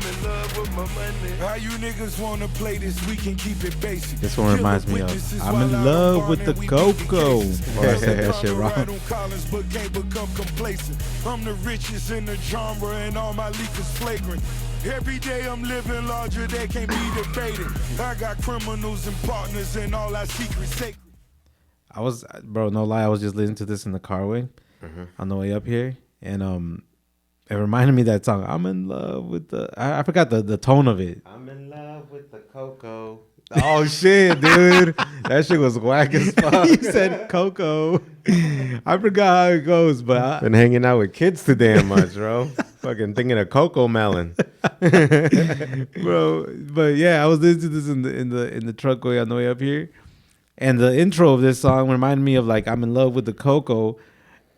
in love with my money. How you niggas wanna play this? We can keep it basic. This one reminds me of I'm in love with the cocoa. Oh, I said that shit wrong. But can't become complacent. I'm the richest in the genre and all my leakers flagrant. Every day I'm living larger, they can't be debated. I got criminals and partners and all our secrets sacred. Bro, no lie, I was just listening to this in the carway on the way up here, and it reminded me of that song. I'm in love with the. I forgot the tone of it. I'm in love with the cocoa. Oh shit, dude, that shit was whack as fuck. You said cocoa. I forgot how it goes, but been hanging out with kids too damn much, bro. Fucking thinking of cocoa melon, bro. But yeah, I was listening to this in the truck way on the way up here. And the intro of this song reminded me of like I'm in love with the cocoa,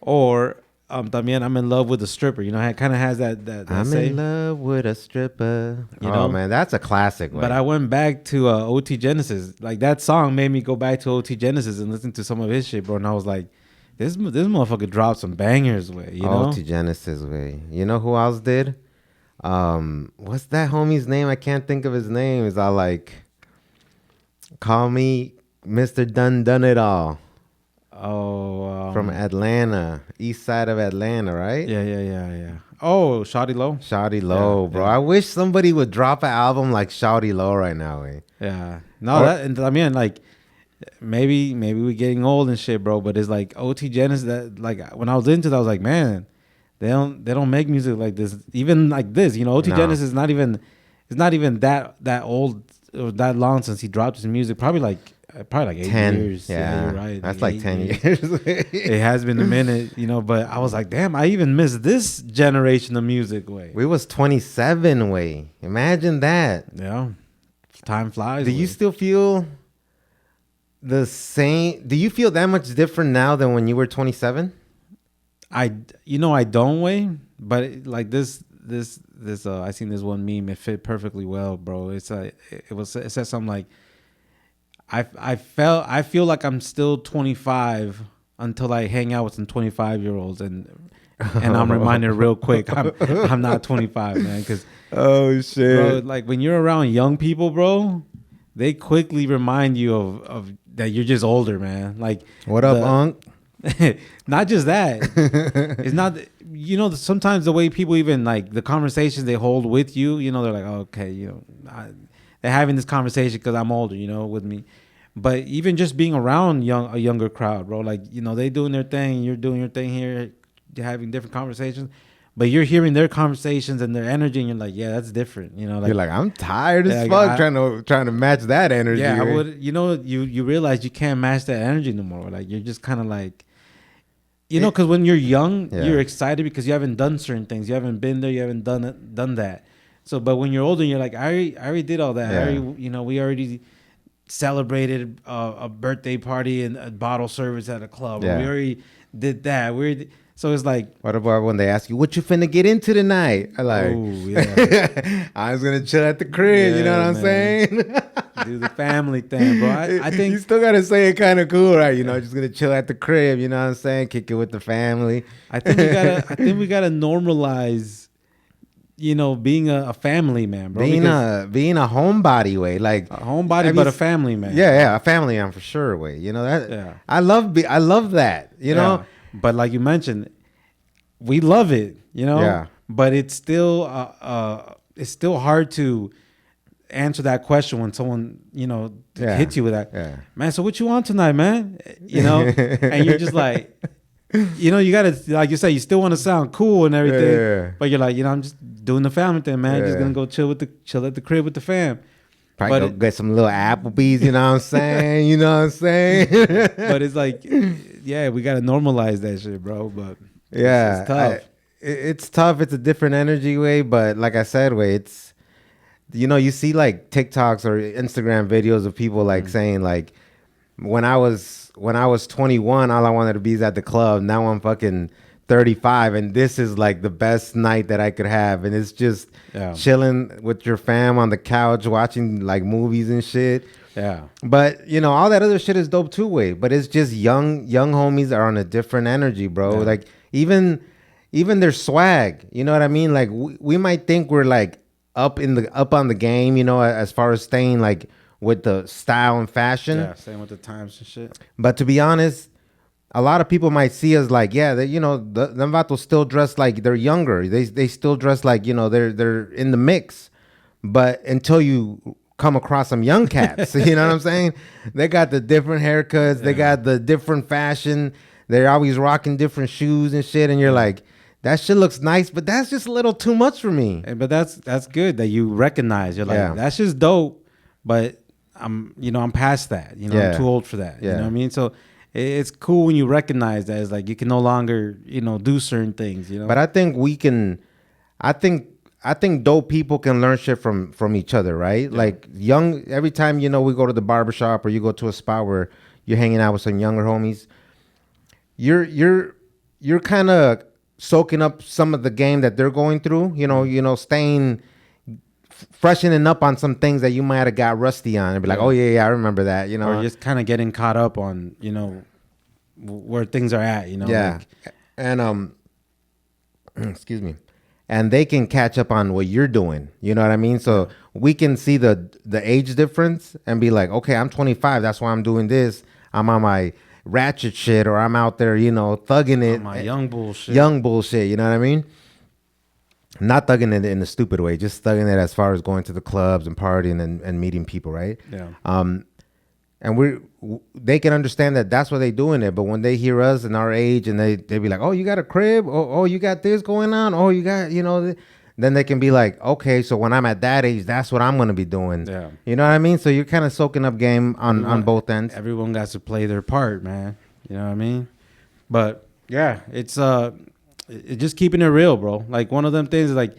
or también I'm in love with the stripper. You know, it kind of has that I'm in love with a stripper. You know, man, that's a classic. But I went back to OT Genesis. Like that song made me go back to OT Genesis and listen to some of his shit, bro. And I was like, this motherfucker dropped some bangers, way. You know, OT Genesis, way. You know who else did? What's that homie's name? I can't think of his name. Is all like, call me Mr. Done It All. Oh, from Atlanta, east side of Atlanta, right? Yeah. Oh, Shawty Low, bro. Yeah. I wish somebody would drop an album like Shawty Low right now, eh? Yeah. No, and I mean, like, maybe we're getting old and shit, bro. But it's like OT Genesis. That like when I was into that, I was like, man, they don't make music like this, even like this. You know, OT Genesis is not even that old or that long since he dropped his music. Probably like 8 years. Yeah, you're right. That's like 10 years. It has been a minute, you know, but I was like, damn, I even missed this generation of music, way. We was 27, way. Imagine that. Yeah. Time flies. Do you still feel the same? Do you feel that much different now than when you were 27? I don't, way, but like this I seen this one meme. It fit perfectly well, bro. It said something like, I feel like I'm still 25 until I hang out with some 25-year-olds and I'm reminded real quick I'm not 25, man, because oh shit, bro, like when you're around young people, bro, they quickly remind you of that you're just older, man. Like, what up, Unc? Not just that. It's not, you know, sometimes the way people even like the conversations they hold with you, you know, they're like, oh, okay, you know, they're having this conversation because I'm older, you know, with me. But even just being around a younger crowd, bro, like, you know, they doing their thing, you're doing your thing here, you're having different conversations, but you're hearing their conversations and their energy, and you're like, yeah, that's different, you know. Like, you're like, I'm tired as fuck trying to match that energy. Yeah, right? I would, you know, you realize you can't match that energy no more. Like, you're just kind of like, you know, because when you're young, you're excited because you haven't done certain things, you haven't been there, you haven't done that. So, but when you're older, you're like, I already did all that. Yeah. We already celebrated a birthday party and a bottle service at a club. Yeah. We already did that. So it's like, what about when they ask you what you finna get into tonight? I like, oh yeah, I was gonna chill at the crib. Yeah, you know what I'm saying? Do the family thing, bro. I think you still gotta say it kind of cool, right? You know, just gonna chill at the crib. You know what I'm saying? Kick it with the family. I think we gotta normalize, you know, being a family man, bro. Being a homebody, way, like a homebody, but a family man. Yeah, a family man for sure, way. You know that. Yeah. I love that. You know. But like you mentioned, we love it, you know. Yeah. But it's still hard to answer that question when someone, you know, hits you with that. Yeah. Man, so what you want tonight, man? You know, and you're just like, you know, you gotta, like you say, you still want to sound cool and everything, but you're like, you know, I'm just doing the family thing, man. Just gonna go chill at the crib with the fam. Probably go get some little Applebee's, you know what I'm saying? You know what I'm saying? But it's like, yeah, we gotta normalize that shit, bro. But yeah, it's tough. It's tough. It's a different energy, way. But like I said, way, it's, you know, you see like TikToks or Instagram videos of people like saying like, when I was 21, all I wanted to be is at the club. Now I'm fucking 35, and this is like the best night that I could have, and it's just chilling with your fam on the couch watching like movies and shit. Yeah. But you know, all that other shit is dope too, way. But it's just young homies are on a different energy, bro. Like even their swag, you know what I mean? Like we might think we're like up on the game, as far as staying like with the style and fashion. Yeah, same with the times and shit. But to be honest, a lot of people might see us like, yeah, them vatos still dress like they're younger. They still dress like, they're in the mix. But until you come across some young cats, you know what I'm saying? They got the different haircuts, they got the different fashion. They're always rocking different shoes and shit, and you're like, that shit looks nice, but that's just a little too much for me. But that's good that you recognize. You're like, that's just dope, but I'm past that. I'm too old for that. You know what I mean? So it's cool when you recognize that. It's like you can no longer, do certain things. But I think I think dope people can learn shit from each other, right? Yeah. Like every time, we go to the barbershop or you go to a spot where you're hanging out with some younger homies, you're kind of soaking up some of the game that they're going through, staying freshening up on some things that you might have got rusty on and be like, oh yeah, I remember that, or just kind of getting caught up on, where things are at, Yeah. And excuse me. And they can catch up on what you're doing. You know what I mean? So we can see the age difference and be like, okay, I'm 25. That's why I'm doing this. I'm on my ratchet shit, or I'm out there, thugging it. My young bullshit. Young bullshit. You know what I mean? Not thugging it in a stupid way. Just thugging it as far as going to the clubs and partying and meeting people, right? Yeah. And they can understand that that's why they're doing it. But when they hear us and our age, and they be like, oh, you got a crib? Oh, you got this going on? Oh, you got, then they can be like, okay, so when I'm at that age, that's what I'm going to be doing. Yeah. You know what I mean? So you're kind of soaking up game on both ends. Everyone got to play their part, man. You know what I mean? But yeah, it's just keeping it real, bro. Like one of them things is like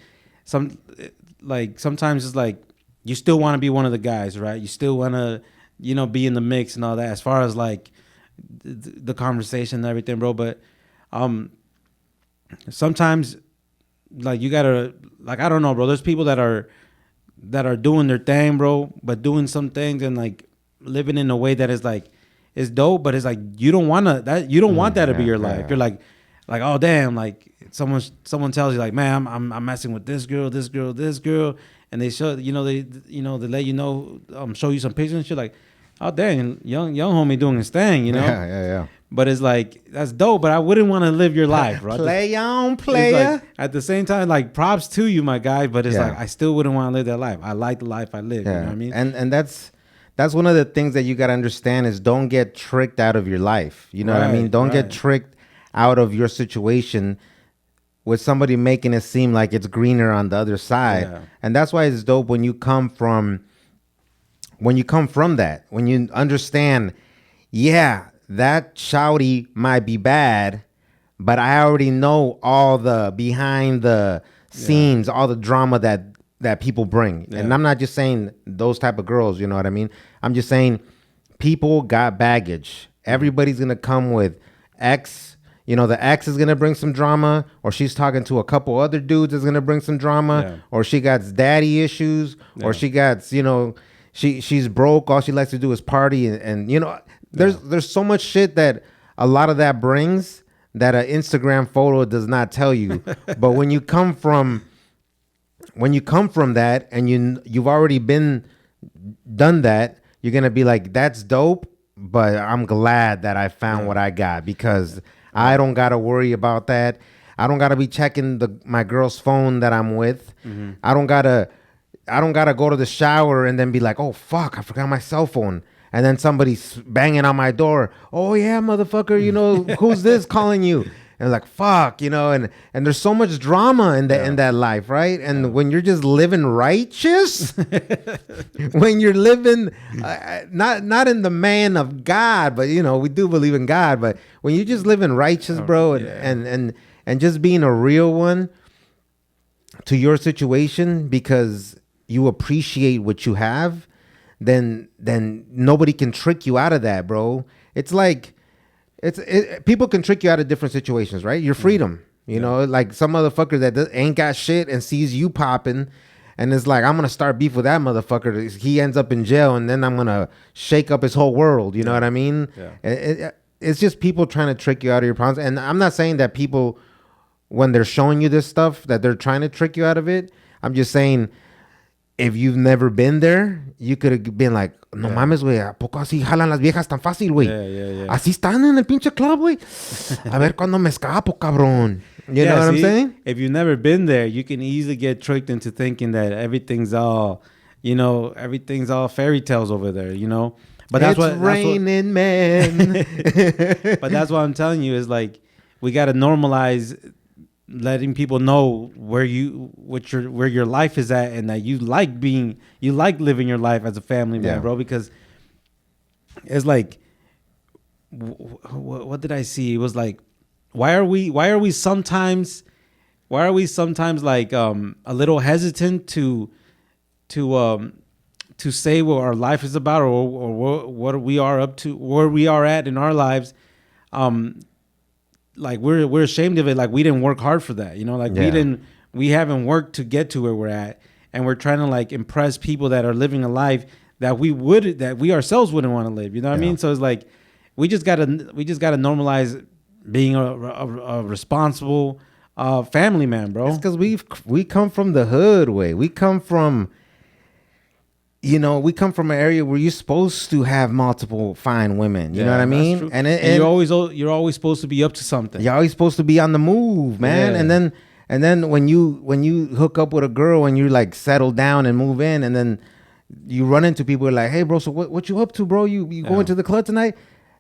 sometimes it's like you still want to be one of the guys, right? You still want to, be in the mix and all that as far as like the conversation and everything, bro. But sometimes like you gotta, like, I don't know, bro. There's people that are doing their thing, bro, but doing some things and like living in a way that is like, it's dope, but it's like you don't want that to be your life. You're like, oh damn, like someone tells you like, man, I'm messing with this girl, and they show, they let you know, show you some pictures and shit, like, oh dang, young homie doing his thing, Yeah. But it's like, that's dope, but I wouldn't want to live your life, bro. Play on, player. Like, at the same time, like, props to you, my guy, but it's like I still wouldn't want to live that life. I like the life I live. You know what I mean? And that's one of the things that you got to understand is don't get tricked out of your life. You know what I mean? Don't get tricked out of your situation with somebody making it seem like it's greener on the other side. Yeah. And that's why it's dope when you come from that, when you understand, that shouty might be bad, but I already know all the behind the scenes, all the drama that people bring. Yeah. And I'm not just saying those type of girls, you know what I mean? I'm just saying people got baggage. Everybody's going to come with X. The ex is going to bring some drama, or she's talking to a couple other dudes that's going to bring some drama, or she got daddy issues, or she got, she's broke. All she likes to do is party. And there's so much shit that a lot of that brings that an Instagram photo does not tell you. But when you come from that and you've already done that, you're going to be like, that's dope, but I'm glad that I found what I got, because I don't got to worry about that. I don't got to be checking my girl's phone that I'm with. Mm-hmm. I don't got to go to the shower and then be like, oh, fuck, I forgot my cell phone. And then somebody's banging on my door. Oh, yeah, motherfucker, who's this calling you? And like, fuck, and there's so much drama in that life, right? And when you're just living righteous, when you're living not in the man of God, but we do believe in God, but when you're just living righteous, bro, and just being a real one to your situation because you appreciate what you have, then nobody can trick you out of that, bro. It's like people can trick you out of different situations, right? Your freedom, like some motherfucker that ain't got shit and sees you popping, and it's like, I'm gonna start beef with that motherfucker. He ends up in jail, and then I'm gonna shake up his whole world. You know what I mean? Yeah. It's just people trying to trick you out of your problems. And I'm not saying that people, when they're showing you this stuff, that they're trying to trick you out of it. I'm just saying, if you've never been there, you could have been like, no mames, güey, ¿a poco así jalan las viejas tan fácil, güey? Yeah. Así están en el pinche club, güey. A ver cuándo me escapo, cabrón. You know what I'm saying? If you've never been there, you can easily get tricked into thinking that everything's all fairy tales over there, you know? But It's raining, man. But that's what I'm telling you is like, we got to normalize letting people know where your life is at, and that you like living your life as a family man, bro. Because it's like, what did I see? It was like, why are we sometimes like a little hesitant to say what our life is about, or what we are up to, where we are at in our lives. Like we're ashamed of it. Like we didn't work hard for that, you know. Like we haven't worked to get to where we're at, and we're trying to like impress people that are living a life that we ourselves wouldn't want to live. You know what I mean? So it's like we just gotta normalize being a responsible family man, bro. It's because we come from the hood way. We come from an area where you're supposed to have multiple fine women. You know what I mean? And you're always supposed to be up to something. You're always supposed to be on the move, man. Yeah. And then when you hook up with a girl and you like settle down and move in, and then you run into people who are like, hey, bro, so what you up to, bro? You going to the club tonight?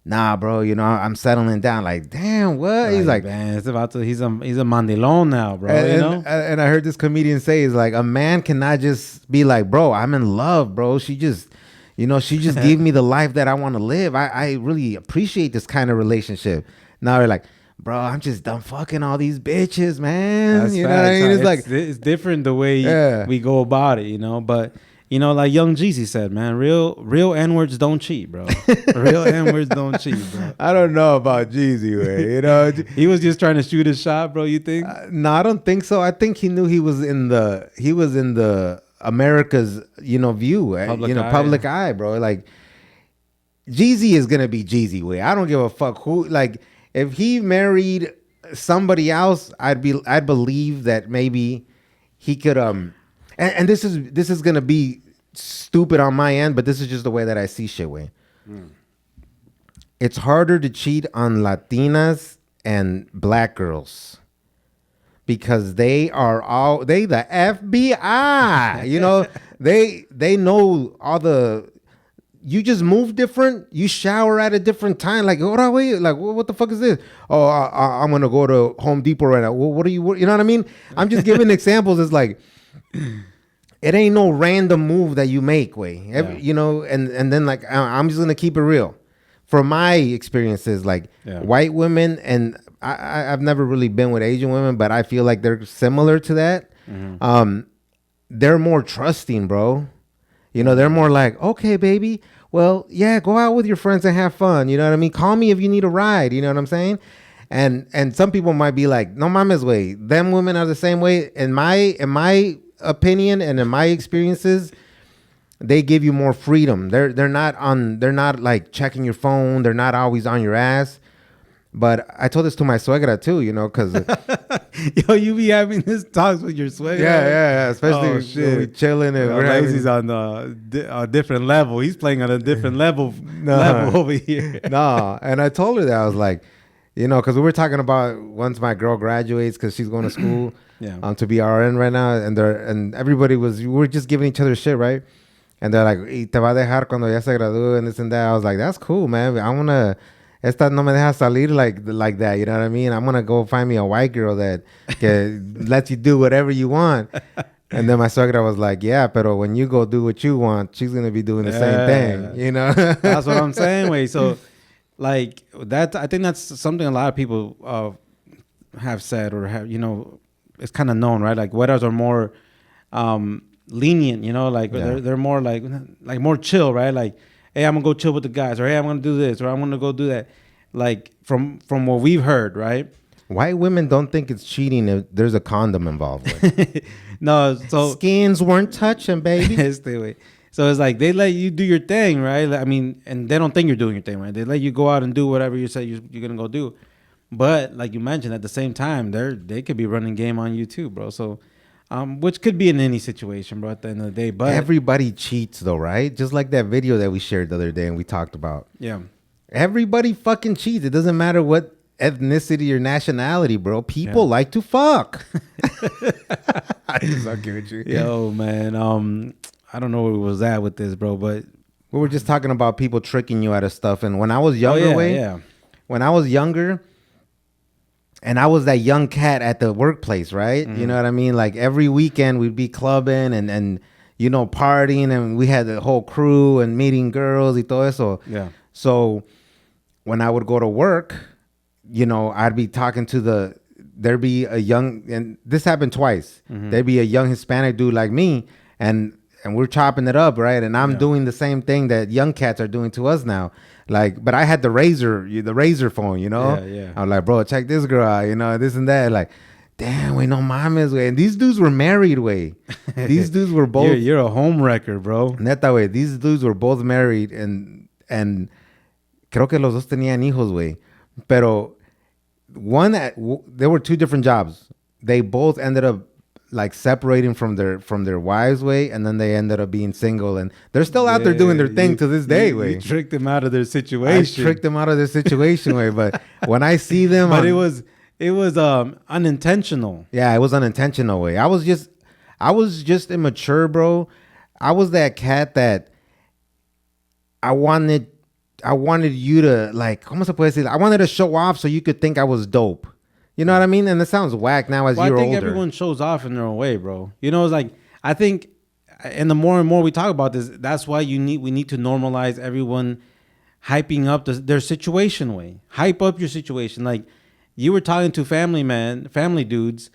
Nah, bro, I'm settling down. Like, damn, what? He's like, man, he's a mandilon now, bro. And I heard this comedian say, is like, a man cannot just be like, bro, I'm in love, bro. She just gave me the life that I want to live. I really appreciate this kind of relationship. Now they're like, bro, I'm just done fucking all these bitches, man. That's you know what I mean? It's like, it's different the way we go about it, you know. But like Young Jeezy said, man, real N-words don't cheat, bro. Real N-words don't cheat, bro. I don't know about Jeezy, way. You know, he was just trying to shoot his shot, bro. You think? No, I don't think so. I think he knew he was in the America's, view, public eye, bro. Like, Jeezy is gonna be Jeezy, way. I don't give a fuck who. Like, if he married somebody else, I'd believe that maybe he could And this is gonna be stupid on my end, but this is just the way that I see shit, way. It's harder to cheat on Latinas and black girls because they the FBI. You know, they know all the. You just move different. You shower at a different time. Like, what the fuck is this? Oh, I'm gonna go to Home Depot right now. Well, what are you? You know what I mean? I'm just giving examples. It's like, it ain't no random move that you make, way. And then like, I'm just gonna keep it real. From my experiences, like white women, and I've never really been with Asian women, but I feel like they're similar to that. Mm-hmm. They're more trusting, bro. They're more like, okay, baby, well, yeah, go out with your friends and have fun. You know what I mean? Call me if you need a ride. You know what I'm saying? And some people might be like, no mames, way. Them women are the same way. In my opinion and in my experiences, they give you more freedom. They're not like checking your phone. They're not always on your ass. But I told this to my suegra too, because you be having this talks with your suegra. Yeah. Especially when we chilling and he's on a different level. He's playing on a different level over here. No, and I told her that I was like, because we were talking about once my girl graduates, because she's going to school to be RN right now, and everybody we're just giving each other shit, right? And they're like, "Y te va a dejar cuando ya se gradúe," and this and that. I was like, that's cool, man. I wanna. Esta no me deja salir like that. You know what I mean? I'm gonna go find me a white girl that lets you do whatever you want. And then my suegra was like, yeah, pero when you go do what you want, she's gonna be doing the same thing. That's what I'm saying. Wait, so like that, I think that's something a lot of people have said or have, it's kind of known, right? Like wedders are more lenient, like they're more like more chill, right? Like, hey, I'm gonna go chill with the guys, or hey, I'm gonna do this, or I'm gonna go do that. Like from what we've heard, right? White women don't think it's cheating if there's a condom involved with. No, so skins weren't touching, baby. So it's like they let you do your thing, right? I mean, and they don't think you're doing your thing, right? They let you go out and do whatever you say you're gonna go do. But like you mentioned, at the same time, they could be running game on you too, bro. So Which could be in any situation, bro. At the end of the day, but Everybody cheats though, right? Just like that video that we shared the other day and we talked about. yeah, Everybody fucking cheats. It doesn't matter what ethnicity or nationality, bro. People like to fuck. I just fucking with you. yo, man. I don't know where we was at with this, bro, but We were just talking about people tricking you out of stuff. And when I was younger, when I was younger, and I was that young cat at the workplace, right? You know what I mean? Like every weekend we'd be clubbing and you know, partying, and we had the whole crew and meeting girls y todo eso. Yeah. So when I would go to work, you know, I'd be talking to there'd be a young, and this happened twice. There'd be a young Hispanic dude like me, and we're chopping it up, right? And I'm doing the same thing that young cats are doing to us now. Like, but I had the razor phone, you know? Yeah. I was like, bro, check this girl out, you know, this and that. Like, damn, wait, no mames, way. And these dudes were married, way. These dudes were both. You're a home wrecker, bro. Neta, way. These dudes were both married, and creo que los dos tenían hijos, way. Pero there were two different jobs. They both ended up like separating from their wives, way, and then they ended up being single, and they're still out there doing their thing to this day, way. You tricked them out of their situation. I tricked them out of their situation, way. But when I see them, but it was unintentional. Yeah, it was unintentional, way. I was just immature, bro. I was that cat that I wanted you to, like, ¿cómo se puede decir? I wanted to show off so you could think I was dope. You know what I mean? And it sounds whack now as you're older. I think everyone shows off in their own way, bro. You know, it's like, I think, and the more and more we talk about this, that's why we need to normalize everyone hyping up their situation, way. Hype up your situation. Like, you were talking to family dudes.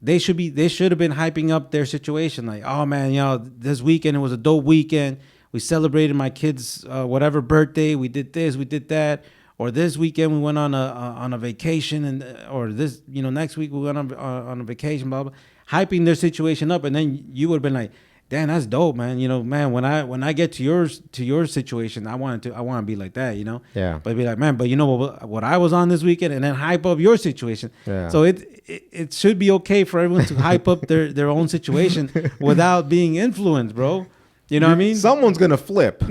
They should have been hyping up their situation. Like, oh man, you know, this weekend it was a dope weekend. We celebrated my kid's whatever birthday. We did this, we did that. Or this weekend we went on a vacation, and or this, you know, next week we went on a vacation, blah blah. Hyping their situation up, and then you would have been like, damn, that's dope, man. You know, man, when I get to your situation, I want to be like that, you know. Yeah. But be like, man, but you know what I was on this weekend, and then hype up your situation. Yeah. So it should be okay for everyone to hype up their own situation without being influenced, bro. You know what I mean? Someone's gonna flip.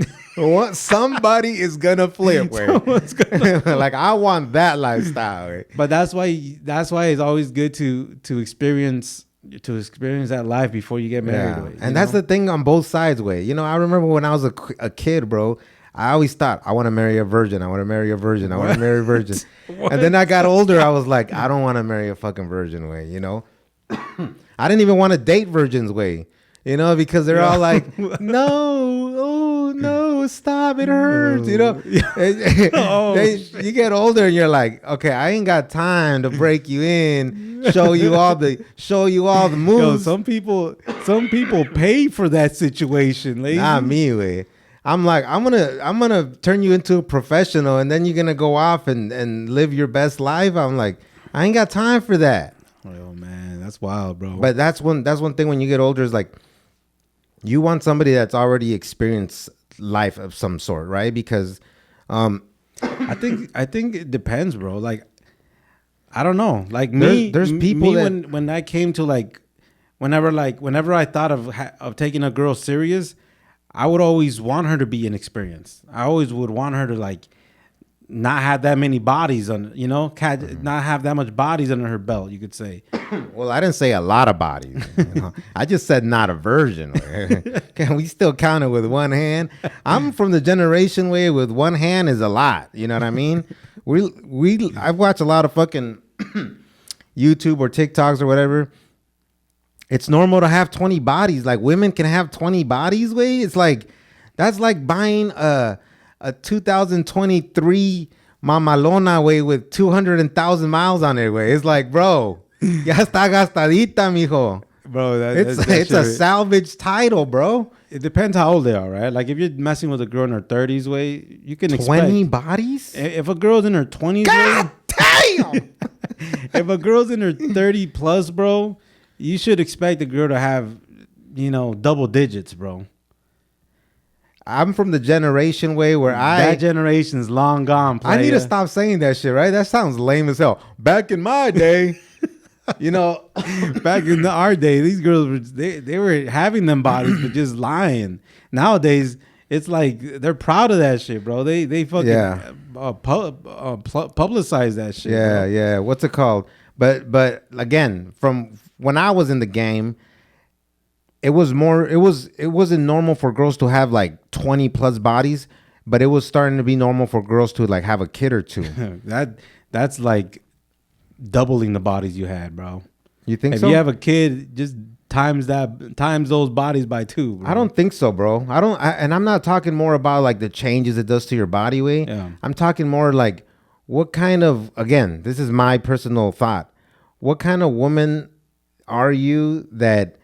Somebody is gonna flip. Like, I want that lifestyle. Way. But that's why it's always good to experience that life before you get married. Yeah. Way, and that's the thing on both sides, way. You know, I remember when I was a kid, bro. I always thought, I want to marry a virgin. I want to marry a virgin. I want to marry a virgin. And then I got older. I was like, I don't want to marry a fucking virgin, way. You know, I didn't even want to date virgins, way. You know, because they're all like, no, stop, it hurts. You know, you get older and you're like, okay, I ain't got time to break you in, show you all the moves. Yo, some people pay for that situation, lady. Not me, way. I'm like, I'm gonna turn you into a professional, and then you're gonna go off and live your best life. I'm like, I ain't got time for that. Oh man, that's wild, bro. But that's one thing when you get older is like, you want somebody that's already experienced life of some sort, right? Because I think it depends, bro. Like, I don't know. Like there's people when I came to like, whenever I thought of taking a girl serious, I would always want her to be inexperienced. I always would want her to like not have that many bodies on, you know, not have that much bodies under her belt, you could say. Well, I didn't say a lot of bodies. You know? I just said not a virgin. Can we still count it with one hand? I'm from the generation where with one hand is a lot. You know what I mean? I've watched a lot of fucking YouTube or TikToks or whatever. It's normal to have 20 bodies. Like, women can have 20 bodies, way. It's like, that's like buying a 2023 Mamalona, way, with 200,000 miles on it, way. It's like, bro, ya está gastadita, mijo. Bro, it's a salvage title, bro. It depends how old they are, right? Like, if you're messing with a girl in her 30s, way, you can 20 expect bodies. If a girl's in her 20s, God damn. if a girl's in her 30 plus, bro, you should expect the girl to have, you know, double digits, bro. I'm from the generation, way, where that generation's long gone, player. I need to stop saying that shit, right? That sounds lame as hell. Back in my day, You know, Back in our day, these girls were they were having them bodies, but just lying. Nowadays, it's like they're proud of that shit, bro. They fucking publicize that shit. yeah, bro. yeah. What's it called? But again, from when I was in the game, it wasn't normal for girls to have like 20 plus bodies, but it was starting to be normal for girls to like have a kid or two. That's like doubling the bodies you had, bro. You think If so? you have a kid, just times those bodies by 2. Bro. I don't think so, bro. And I'm not talking more about like the changes it does to your body weight. Yeah. I'm talking more like what kind of, again, this is my personal thought. What kind of woman are you that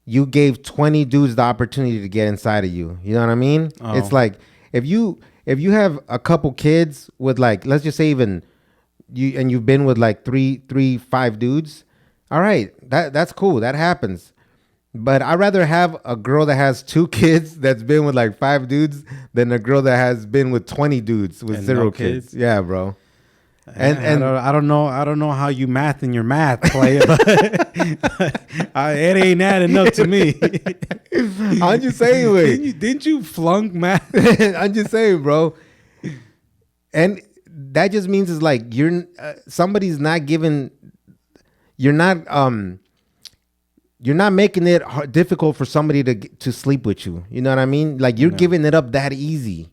you gave 20 dudes the opportunity to get inside of you? You know what I mean? Oh. It's like if you have a couple kids with like, let's just say even you've been with like three, 5 dudes. All right, that's cool. That happens. But I'd rather have a girl that has 2 kids that's been with like 5 dudes than a girl that has been with 20 dudes with And 0 no kids. kids? Yeah, bro. And I don't know how you math in your math, player. But it ain't adding up to me. I'm just saying, wait. Didn't you flunk math? I'm just saying, bro. And that just means it's like somebody's not giving. You're not making it difficult for somebody to sleep with you. You know what I mean? Like you're giving it up that easy.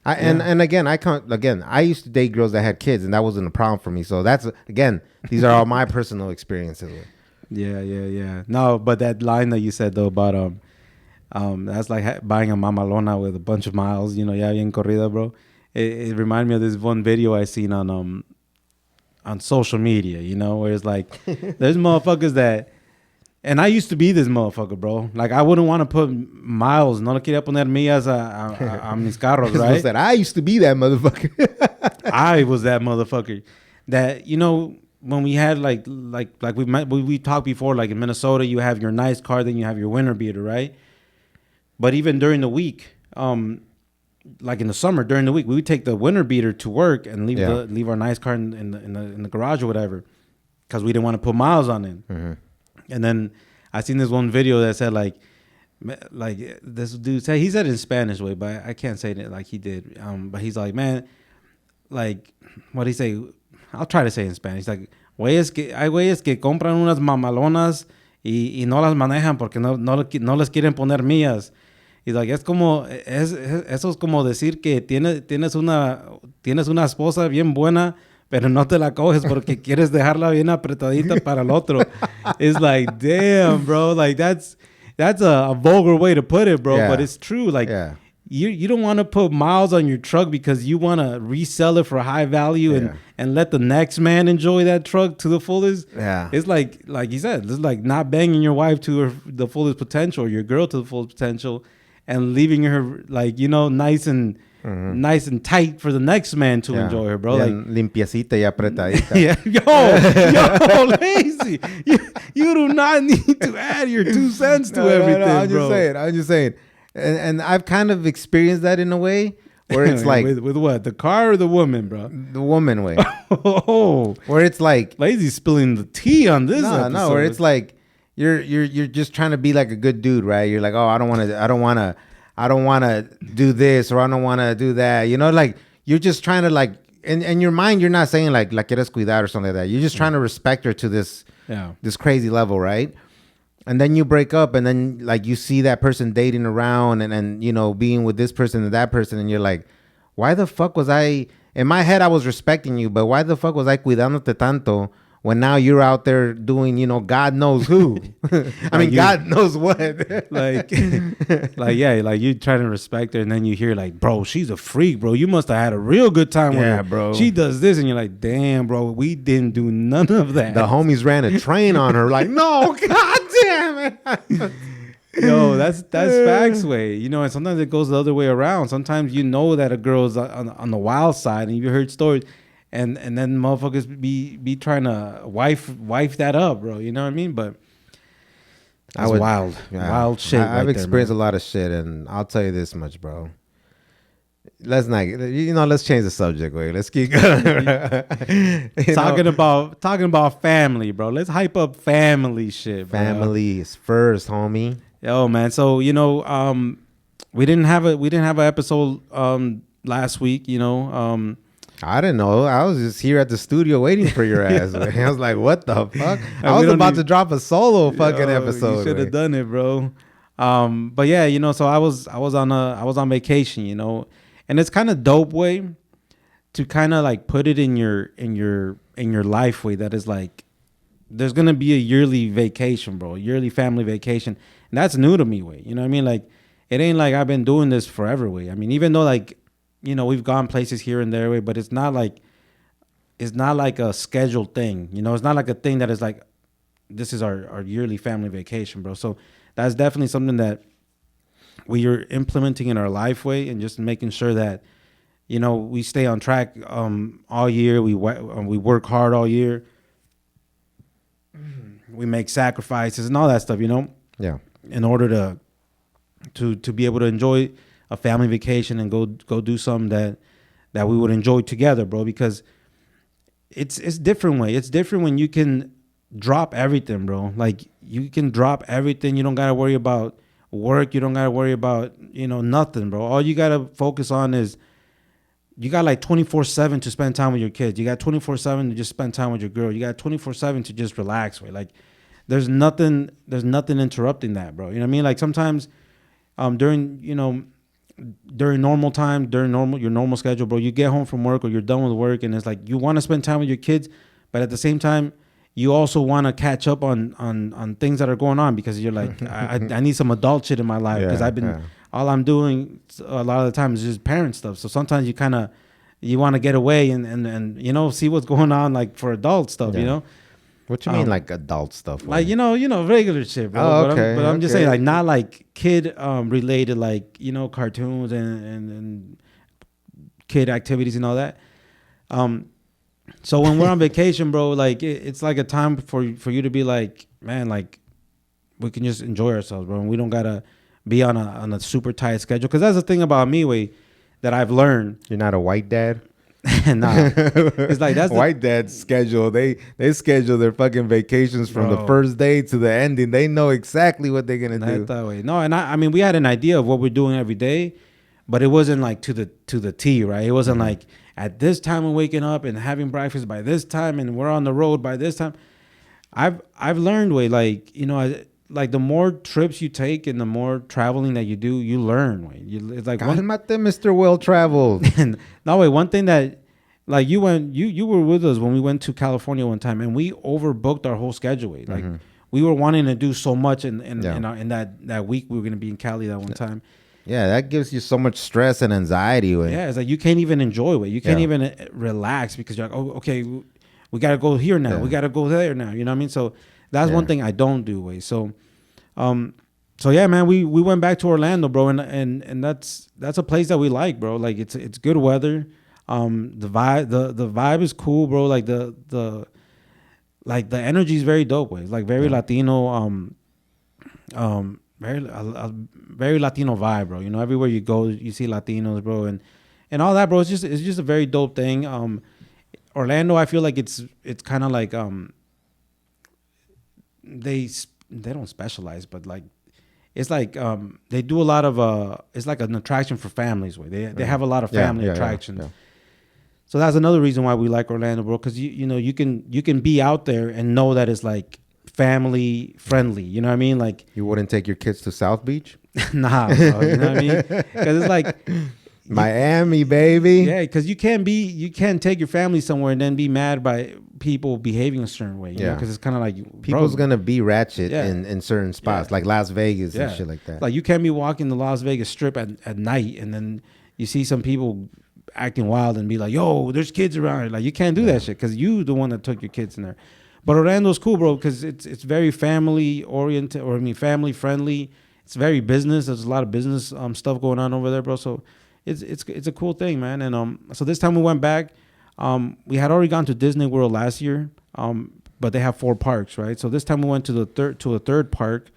And again, I used to date girls that had kids, and that wasn't a problem for me. So that's again, these are all my personal experiences with. Yeah. No, but that line that you said though about that's like buying a mamalona with a bunch of miles. You know, ya bien corrida, bro. It reminded me of this one video I seen on social media. You know, where it's like there's motherfuckers that. And I used to be this motherfucker, bro. Like, I wouldn't want to put miles. No le quería poner millas a mis carros, right? Said, I used to be that motherfucker. I was that motherfucker. That, you know, when we had, like we talked before, like in Minnesota, you have your nice car, then you have your winter beater, right? But even during the week, like in the summer, during the week, we would take the winter beater to work and leave our nice car in the garage or whatever because we didn't want to put miles on it. Mm-hmm. And then I seen this one video that said like this dude said, he said it in Spanish way, but I can't say it like he did. But he's like, man, like what he say? I'll try to say it in Spanish. Like, hay güeyes que compran unas mamalonas y no las manejan porque no les quieren poner millas. He's like, eso es como decir que tienes una esposa bien buena, pero no te la coges porque quieres dejarla bien apretadita para el otro. It's like, damn, bro. Like, that's a vulgar way to put it, bro. Yeah. But it's true. Like, you don't want to put miles on your truck because you want to resell it for high value and let the next man enjoy that truck to the fullest. Yeah. It's like you said, it's like not banging your wife to the fullest potential, or your girl to the fullest potential, and leaving her, like, you know, nice and tight for the next man to enjoy her, bro. Bien like limpiecita y apretadita. Yeah, yo, lazy. You do not need to add your 2 cents to everything, I'm just saying. And I've kind of experienced that in a way where it's like with what, the car or the woman, bro? The woman way. Oh, where it's like lazy spilling the tea on this episode. No, where it's like you're just trying to be like a good dude, right? You're like, oh, I don't want to do this, or I don't want to do that. You know, like you're just trying to like, in your mind, you're not saying like la quieres cuidar or something like that. You're just trying to respect her to this crazy level, right? And then you break up, and then like you see that person dating around and you know, being with this person and that person, and you're like, why the fuck was I? In my head, I was respecting you, but why the fuck was I cuidándote tanto? When now you're out there doing, you know, God knows who. I mean, God knows what. like you trying to respect her, and then you hear like, bro, she's a freak, bro. You must have had a real good time with her, bro. She does this, and you're like, damn, bro, we didn't do none of that. The homies ran a train on her. Like, no, God damn it. Yo, that's facts way, you know. And sometimes it goes the other way around. Sometimes you know that a girl's on the wild side, and you heard stories. And then motherfuckers be trying to wife that up, bro. You know what I mean? But that's wild shit. I've experienced a lot of shit, and I'll tell you this much, bro. let's not. Let's change the subject. Wait, let's keep going. Talking about family, bro. Let's hype up family shit, bro. Family is first, homie. Yo, man. So we didn't have an episode last week. I didn't know. I was just here at the studio waiting for your ass. Man. I was like, what the fuck? I was about to drop a solo fucking episode. You should have done it, bro. But yeah, so I was on vacation, and it's kind of dope way to kind of like put it in your life way that is like there's gonna be a yearly vacation, bro, a yearly family vacation, and that's new to me way. You know what I mean? Like it ain't like I've been doing this forever way. I mean, even though like we've gone places here and there way, but it's not like a scheduled thing. It's not like a thing that is like this is our yearly family vacation, bro. So that's definitely something that we are implementing in our life way and just making sure that we stay on track all year. We work hard all year. We make sacrifices and all that stuff, Yeah. in order to be able to enjoy a family vacation and go do something that we would enjoy together, bro, because it's different way. It's different when you can drop everything, bro. Like you can drop everything. You don't got to worry about work. You don't got to worry about, nothing, bro. All you got to focus on is you got like 24/7 to spend time with your kids. You got 24/7 to just spend time with your girl. You got 24/7 to just relax, right? Like there's nothing interrupting that, bro. You know what I mean? Like sometimes during normal time, your normal schedule, bro, you get home from work or you're done with work and it's like you want to spend time with your kids, but at the same time you also want to catch up on things that are going on because you're like I need some adult shit in my life because all I'm doing a lot of the time is just parent stuff. So sometimes you want to get away and see what's going on like for adult stuff, What you mean like adult stuff? Like regular shit, bro. Oh, okay. But I'm just saying like not like kid related like cartoons and kid activities and all that. So when we're on vacation, bro, like it's like a time for you to be like, man, like we can just enjoy ourselves, bro. And we don't gotta be on a super tight schedule because that's the thing about me, way that I've learned. You're not a white dad. Nah, it's like that's white dad's schedule. They schedule their fucking vacations from the first day to the ending. They know exactly what they're gonna do. That way. No, and I mean we had an idea of what we're doing every day, but it wasn't like to the T, right? It wasn't like at this time we're waking up and having breakfast by this time and we're on the road by this time. I've learned way like like the more trips you take and the more traveling that you do, you learn. Way it's like Mr. Well traveled. No way. One thing that like you were with us when we went to California one time and we overbooked our whole schedule. Way. Like we were wanting to do so much in that week we were gonna be in Cali that one time. Yeah, that gives you so much stress and anxiety. Way. Yeah, it's like you can't even enjoy it. You can't even relax because you're like, oh, okay, we got to go here now. Yeah. We got to go there now. You know what I mean? So that's one thing I don't do. Way. So yeah, man, we went back to Orlando, bro, and that's a place that we like, bro. Like it's good weather. The vibe is cool, bro. Like the energy is very dope. Way. It's like very Latino. Very Latino vibe, bro. Everywhere you go, you see Latinos, bro, and all that, bro. It's just a very dope thing. Orlando, I feel like it's kind of like they don't specialize, but like it's like they do a lot of it's like an attraction for families. Way they have a lot of family attractions. Yeah. So that's another reason why we like Orlando, bro, because you can be out there and know that it's like family friendly. You know what I mean? Like you wouldn't take your kids to South Beach? Nah, bro, you know what I mean? Because it's like Miami, baby. Yeah, because you can't take your family somewhere and then be mad by people behaving a certain way. You know? Because it's kind of like people's gonna be ratchet in certain spots like Las Vegas and shit like that. Like you can't be walking the Las Vegas Strip at night and then you see some people acting wild and be like, "Yo, there's kids around here." Like you can't do that shit because you the one that took your kids in there. But Orlando's cool, bro, because it's very family oriented, or family friendly. It's very business. There's a lot of business stuff going on over there, bro. So it's a cool thing, man. And so this time we went back. We had already gone to Disney World last year, but they have 4 parks, right? So this time we went to a third park,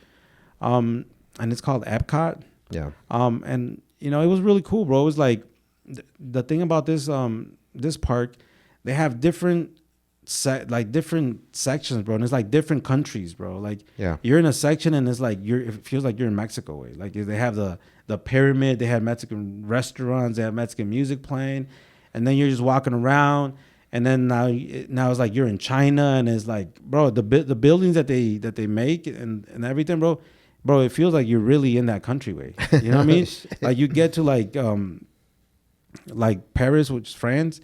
and it's called Epcot. Yeah. And it was really cool, bro. It was like the thing about this park, they have different different sections, bro, and it's like different countries, bro. Like, Yeah. you're in a section and it's like it feels like you're in Mexico way. Like, they have the pyramid, they have Mexican restaurants, they have Mexican music playing, and then you're just walking around, and then now it's like you're in China, and it's like, bro, the buildings that they make and everything, bro, it feels like you're really in that country way. You know what I mean? Like, you get to like Paris, which is France.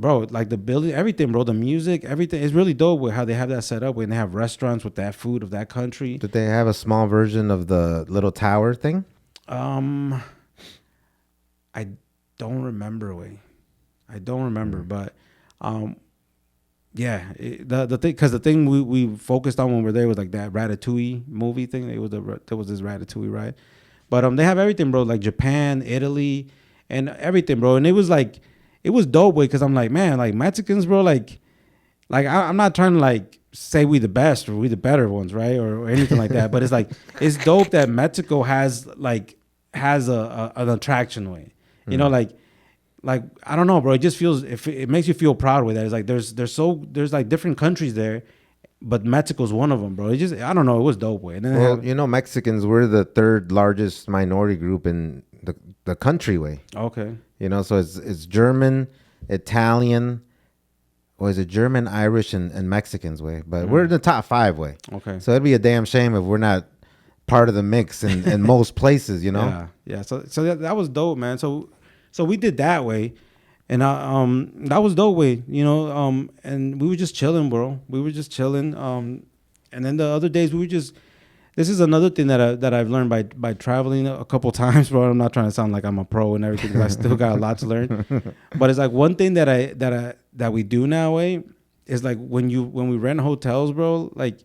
Bro, like the building, everything, bro, the music, everything is really dope with how they have that set up when they have restaurants with that food of that country. Did they have a small version of the little tower thing? I don't remember, but yeah, the thing, because the thing we focused on when we were there was like that Ratatouille movie thing. There was this Ratatouille ride, but they have everything, bro, like Japan, Italy, and everything, bro, and it was like. It was dope, way, because I'm like, man, like Mexicans, bro, like I'm not trying to like say we the best or we the better ones, right, or anything like that. But it's like, it's dope that Mexico has an attraction way, you know, like I don't know, bro. It just feels, if it makes you feel proud with that. It's like there's like different countries there, but Mexico's one of them, bro. It just, I don't know, it was dope, way. And then Well, Mexicans, we're the third largest minority group in the country way. Okay. So it's German, Italian, or is it German, Irish, and Mexicans way? But we're in the top 5 way. Okay. So it'd be a damn shame if we're not part of the mix in most places, Yeah. So that was dope, man. So we did that way, and that was dope way, and we were just chilling, bro. We were just chilling. And then the other days we were just. This is another thing that I've learned by traveling a couple times, bro. I'm not trying to sound like I'm a pro and everything, because I still got a lot to learn. But it's like one thing that we do now, is like when we rent hotels, bro. Like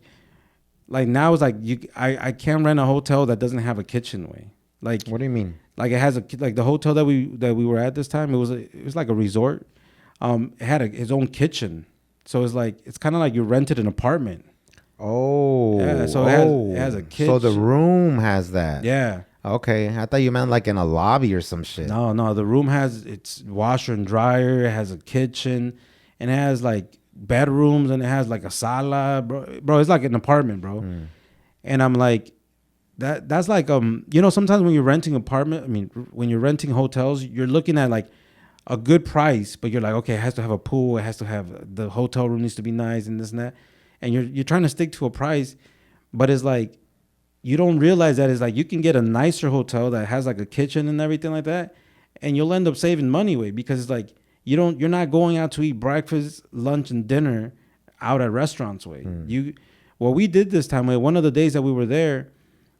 now it's like I can't rent a hotel that doesn't have a kitchen, way. Like, what do you mean? Like, it has like the hotel that we were at this time. It was like a resort. It had its own kitchen, so it's like, it's kind of like you rented an apartment. Oh, yeah, so it has a kitchen. So the room has that. Yeah. Okay, I thought you meant like in a lobby or some shit. No, the room has its washer and dryer. It has a kitchen, and it has like bedrooms, and it has like a sala, bro. It's like an apartment, bro. And I'm like, that's like sometimes when you're renting when you're renting hotels, you're looking at like a good price, but you're like, okay, it has to have a pool, it has to have, the hotel room needs to be nice, and this and that. And you're trying to stick to a price, but it's like, you don't realize that it's like, you can get a nicer hotel that has like a kitchen and everything like that, and you'll end up saving money, way, because it's like, you're not going out to eat breakfast, lunch, and dinner out at restaurants, way. What we did this time, way, one of the days that we were there,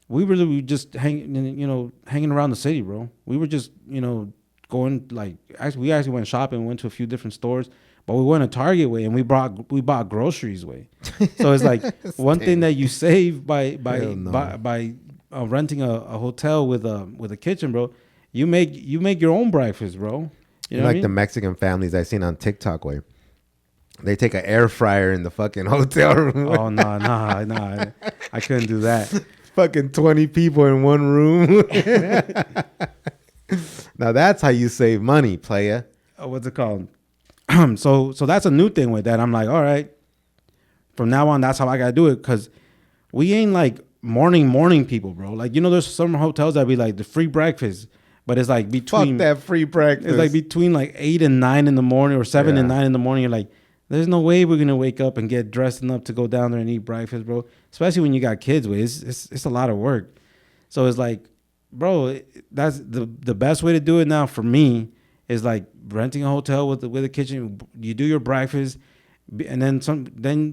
we were just hanging around the city, bro. We were just going, like, we actually went shopping, went to a few different stores. But we went to Target, way, and we bought groceries, way. So it's like one thing that you save by renting a hotel with a kitchen, bro. You make your own breakfast, bro. You know, like the Mexican families I seen on TikTok, way they take an air fryer in the fucking hotel room. Oh no, I couldn't do that. Fucking 20 people in one room. Now that's how you save money, playa. What's it called? So that's a new thing with that. I'm like, all right, from now on, that's how I gotta do it, because we ain't like morning people, bro. Like, there's some hotels that be like the free breakfast, but it's like between, fuck that free breakfast. It's like between like 8 and 9 in the morning, or 7 and 9 in the morning. You're like, there's no way we're gonna wake up and get dressed up to go down there and eat breakfast, bro. Especially when you got kids, with it's a lot of work. So it's like, bro, that's the best way to do it now for me. Is like renting a hotel with a kitchen. You do your breakfast, and then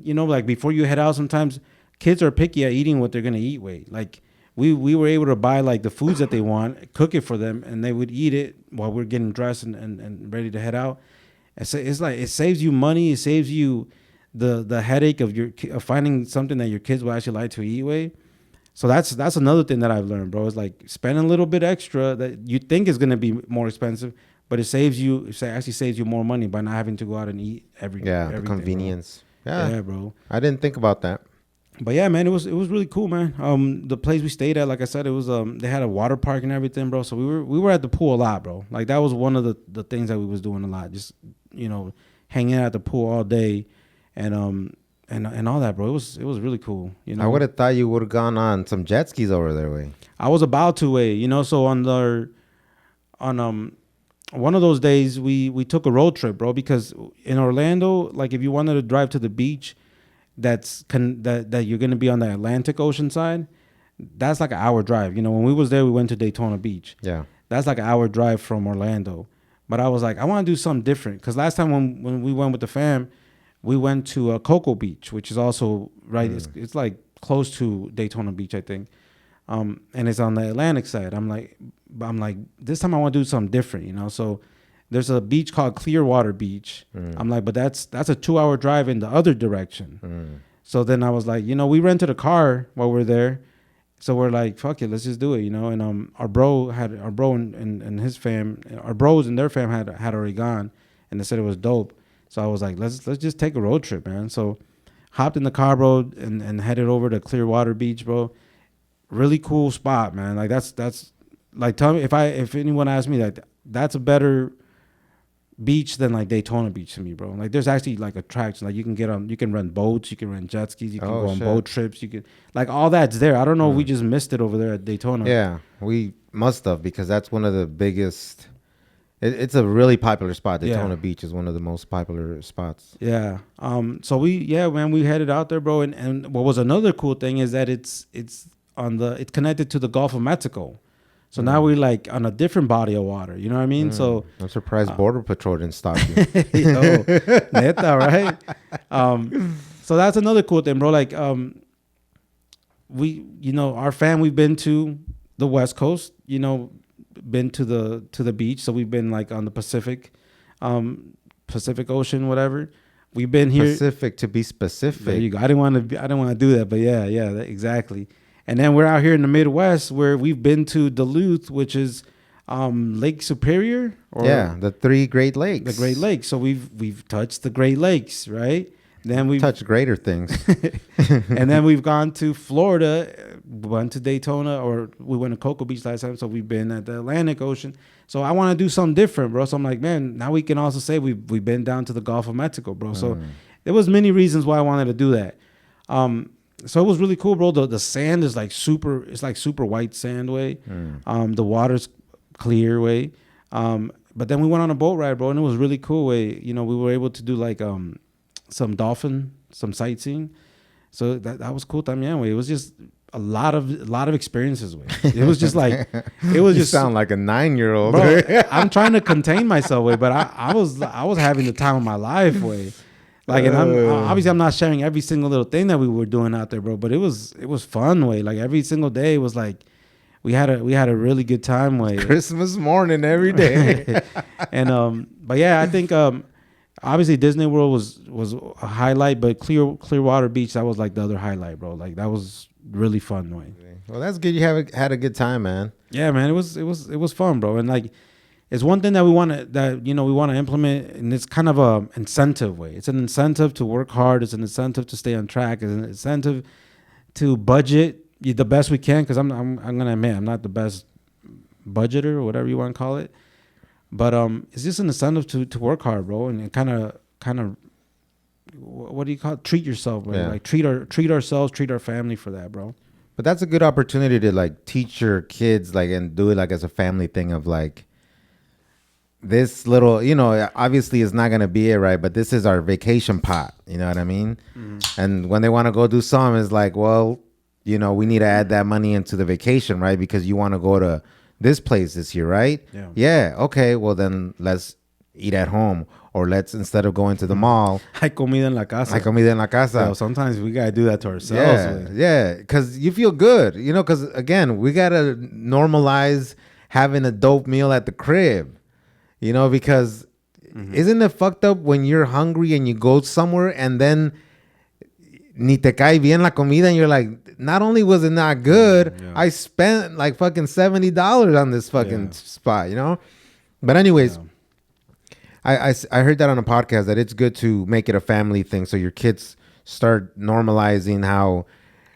like before you head out, sometimes kids are picky at eating what they're gonna eat. Like we were able to buy like the foods that they want, cook it for them, and they would eat it while we're getting dressed and ready to head out. And so it's like, it saves you money. It saves you the headache of finding something that your kids will actually like to eat. Way. So that's another thing that I've learned, bro. Is like spending a little bit extra that you think is gonna be more expensive. But it actually saves you more money by not having to go out and eat everything. The convenience. Bro. Yeah, bro. I didn't think about that. But yeah, man, it was really cool, man. The place we stayed at, like I said, it was they had a water park and everything, bro. So we were at the pool a lot, bro. Like that was one of the things that we was doing a lot, just hanging out at the pool all day, and all that, bro. It was really cool. I would have thought you would have gone on some jet skis over there, way. I was about to, so on one of those days we took a road trip, bro, because in Orlando, like if you wanted to drive to the beach, that you're gonna be on the Atlantic Ocean side, that's like an hour drive. When we was there, we went to Daytona Beach. Yeah, that's like an hour drive from Orlando. But I was like, I want to do something different, because last time when we went with the fam, we went to Cocoa Beach, which is also right. It's like close to Daytona Beach, I think, and it's on the Atlantic side. I'm like, this time I want to do something different, So there's a beach called Clearwater Beach. I'm like, but that's a 2-hour drive in the other direction. So then I was like, we rented a car while we're there. So we're like, fuck it, let's just do it, And our bro and his fam, our bros and their fam had already gone, and they said it was dope. So I was like, let's just take a road trip, man. So hopped in the car, bro, and headed over to Clearwater Beach, bro. Really cool spot, man. Like that's like, tell me if anyone asks me, like, that's a better beach than like Daytona Beach to me, bro. Like there's actually like attractions, like you can rent boats, you can rent jet skis, you can go on boat trips, you can, like, all that's there. I don't know if we just missed it over there at Daytona. Yeah, we must have, because that's one of the biggest. It's a really popular spot. Daytona Beach is one of the most popular spots. Yeah. So we headed out there, bro. And what was another cool thing is that it's connected to the Gulf of Mexico. So now we're like on a different body of water. You know what I mean? So I'm surprised Border Patrol didn't stop you. Neta, right? So that's another cool thing, bro. Like, our fam, we've been to the West Coast, been to the beach. So we've been like on the Pacific Ocean, whatever. We've been here. Pacific, to be specific. There you go. I didn't want to do that, but yeah, exactly. And then we're out here in the Midwest, where we've been to Duluth, which is Lake Superior. The 3 Great Lakes. The Great Lakes. So we've touched the Great Lakes, right? Then we've touched greater things. And then we've gone to Florida, went to Daytona, or we went to Cocoa Beach last time. So we've been at the Atlantic Ocean. So I want to do something different, bro. So I'm like, man, now we can also say we've been down to the Gulf of Mexico, bro. So there was many reasons why I wanted to do that. So it was really cool, bro. The sand is like super white sand way. The water's clear way. But then we went on a boat ride, bro, and it was really cool way. We were able to do like some sightseeing. So that was cool también, way. It was just a lot of experiences, way. It was just like You sound like a 9-year-old. Bro, I'm trying to contain myself, way, but I was having the time of my life, way. Like, and I'm not sharing every single little thing that we were doing out there, bro. But it was fun, way. Like every single day was like we had a really good time, way. Christmas morning every day. And but yeah, I think obviously Disney World was a highlight, but Clearwater Beach, that was like the other highlight, bro. Like that was really fun, way. Well, that's good. You had a good time, man. Yeah, man. It was fun, bro. And like, it's one thing that we want to implement, and it's kind of a incentive way. It's an incentive to work hard. It's an incentive to stay on track. It's an incentive to budget the best we can. Because I'm gonna admit I'm not the best budgeter or whatever you want to call it, but it's just an incentive to work hard, bro, and kind of what do you call it? Treat yourself, bro. Like treat ourselves, treat our family for that, bro. But that's a good opportunity to like teach your kids, like, and do it like as a family thing of like, this little, obviously it's not going to be it, right? But this is our vacation pot. You know what I mean? And when they want to go do something, it's like, well, we need to add that money into the vacation, right? Because you want to go to this place this year, right? Yeah. Okay. Well, then let's eat at home, or let's, instead of going to the mall. Hay comida en la casa. So sometimes we got to do that to ourselves. Yeah. Because you feel good, because again, we got to normalize having a dope meal at the crib. Because isn't it fucked up when you're hungry and you go somewhere and then ni te cae bien la comida and you're like, not only was it not good, I spent like fucking $70 on this fucking spot, But anyways, I heard that on a podcast that it's good to make it a family thing, so your kids start normalizing how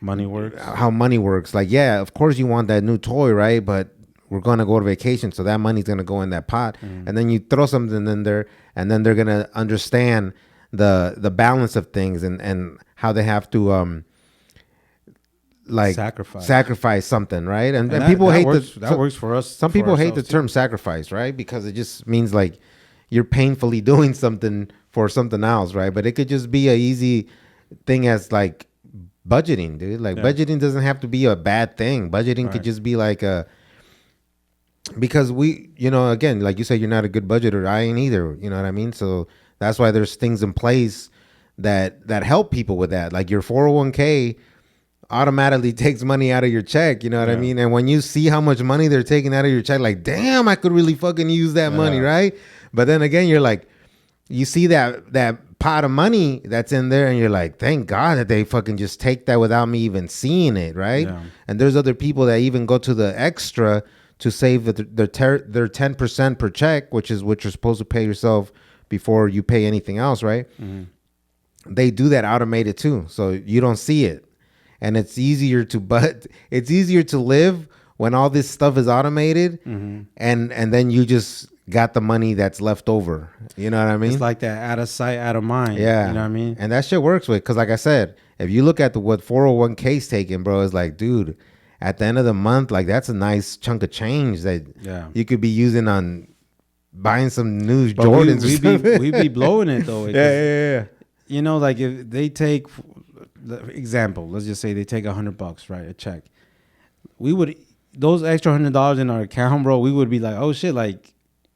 Money works. How money works. Like, yeah, of course you want that new toy, right? But we're going to go to vacation, so that money's going to go in that pot. And then you throw something in there, and then they're going to understand the balance of things and how they have to like sacrifice something, right? And people hate that works for us. Some people hate the term sacrifice, right? Because it just means like you're painfully doing something for something else, right? But it could just be a easy thing as like budgeting, dude. Like budgeting doesn't have to be a bad thing. Budgeting could just be like because we, again, like you said, you're not a good budgeter. I ain't either. You know what I mean? So that's why there's things in place that help people with that. Like your 401k automatically takes money out of your check. You know what I mean? And when you see how much money they're taking out of your check, like, damn, I could really fucking use that money, right? But then again, you're like, you see that pot of money that's in there, and you're like, thank God that they fucking just take that without me even seeing it, right? Yeah. And there's other people that even go to the extra to save their 10% per check, which is what you're supposed to pay yourself before you pay anything else, right? Mm-hmm. They do that automated too, so you don't see it, and it's easier to live when all this stuff is automated, and then you just got the money that's left over. You know what I mean? It's like that, out of sight, out of mind. Yeah, you know what I mean. And that shit works with, because like I said, if you look at what 401k's taking, bro, it's like, dude, at the end of the month, like that's a nice chunk of change that you could be using on buying some new Jordans. We be blowing it though. Yeah. You know, like if they take, the example, let's just say they take $100, right? A check. We would, those extra $100 in our account, bro, we would be like, oh shit, like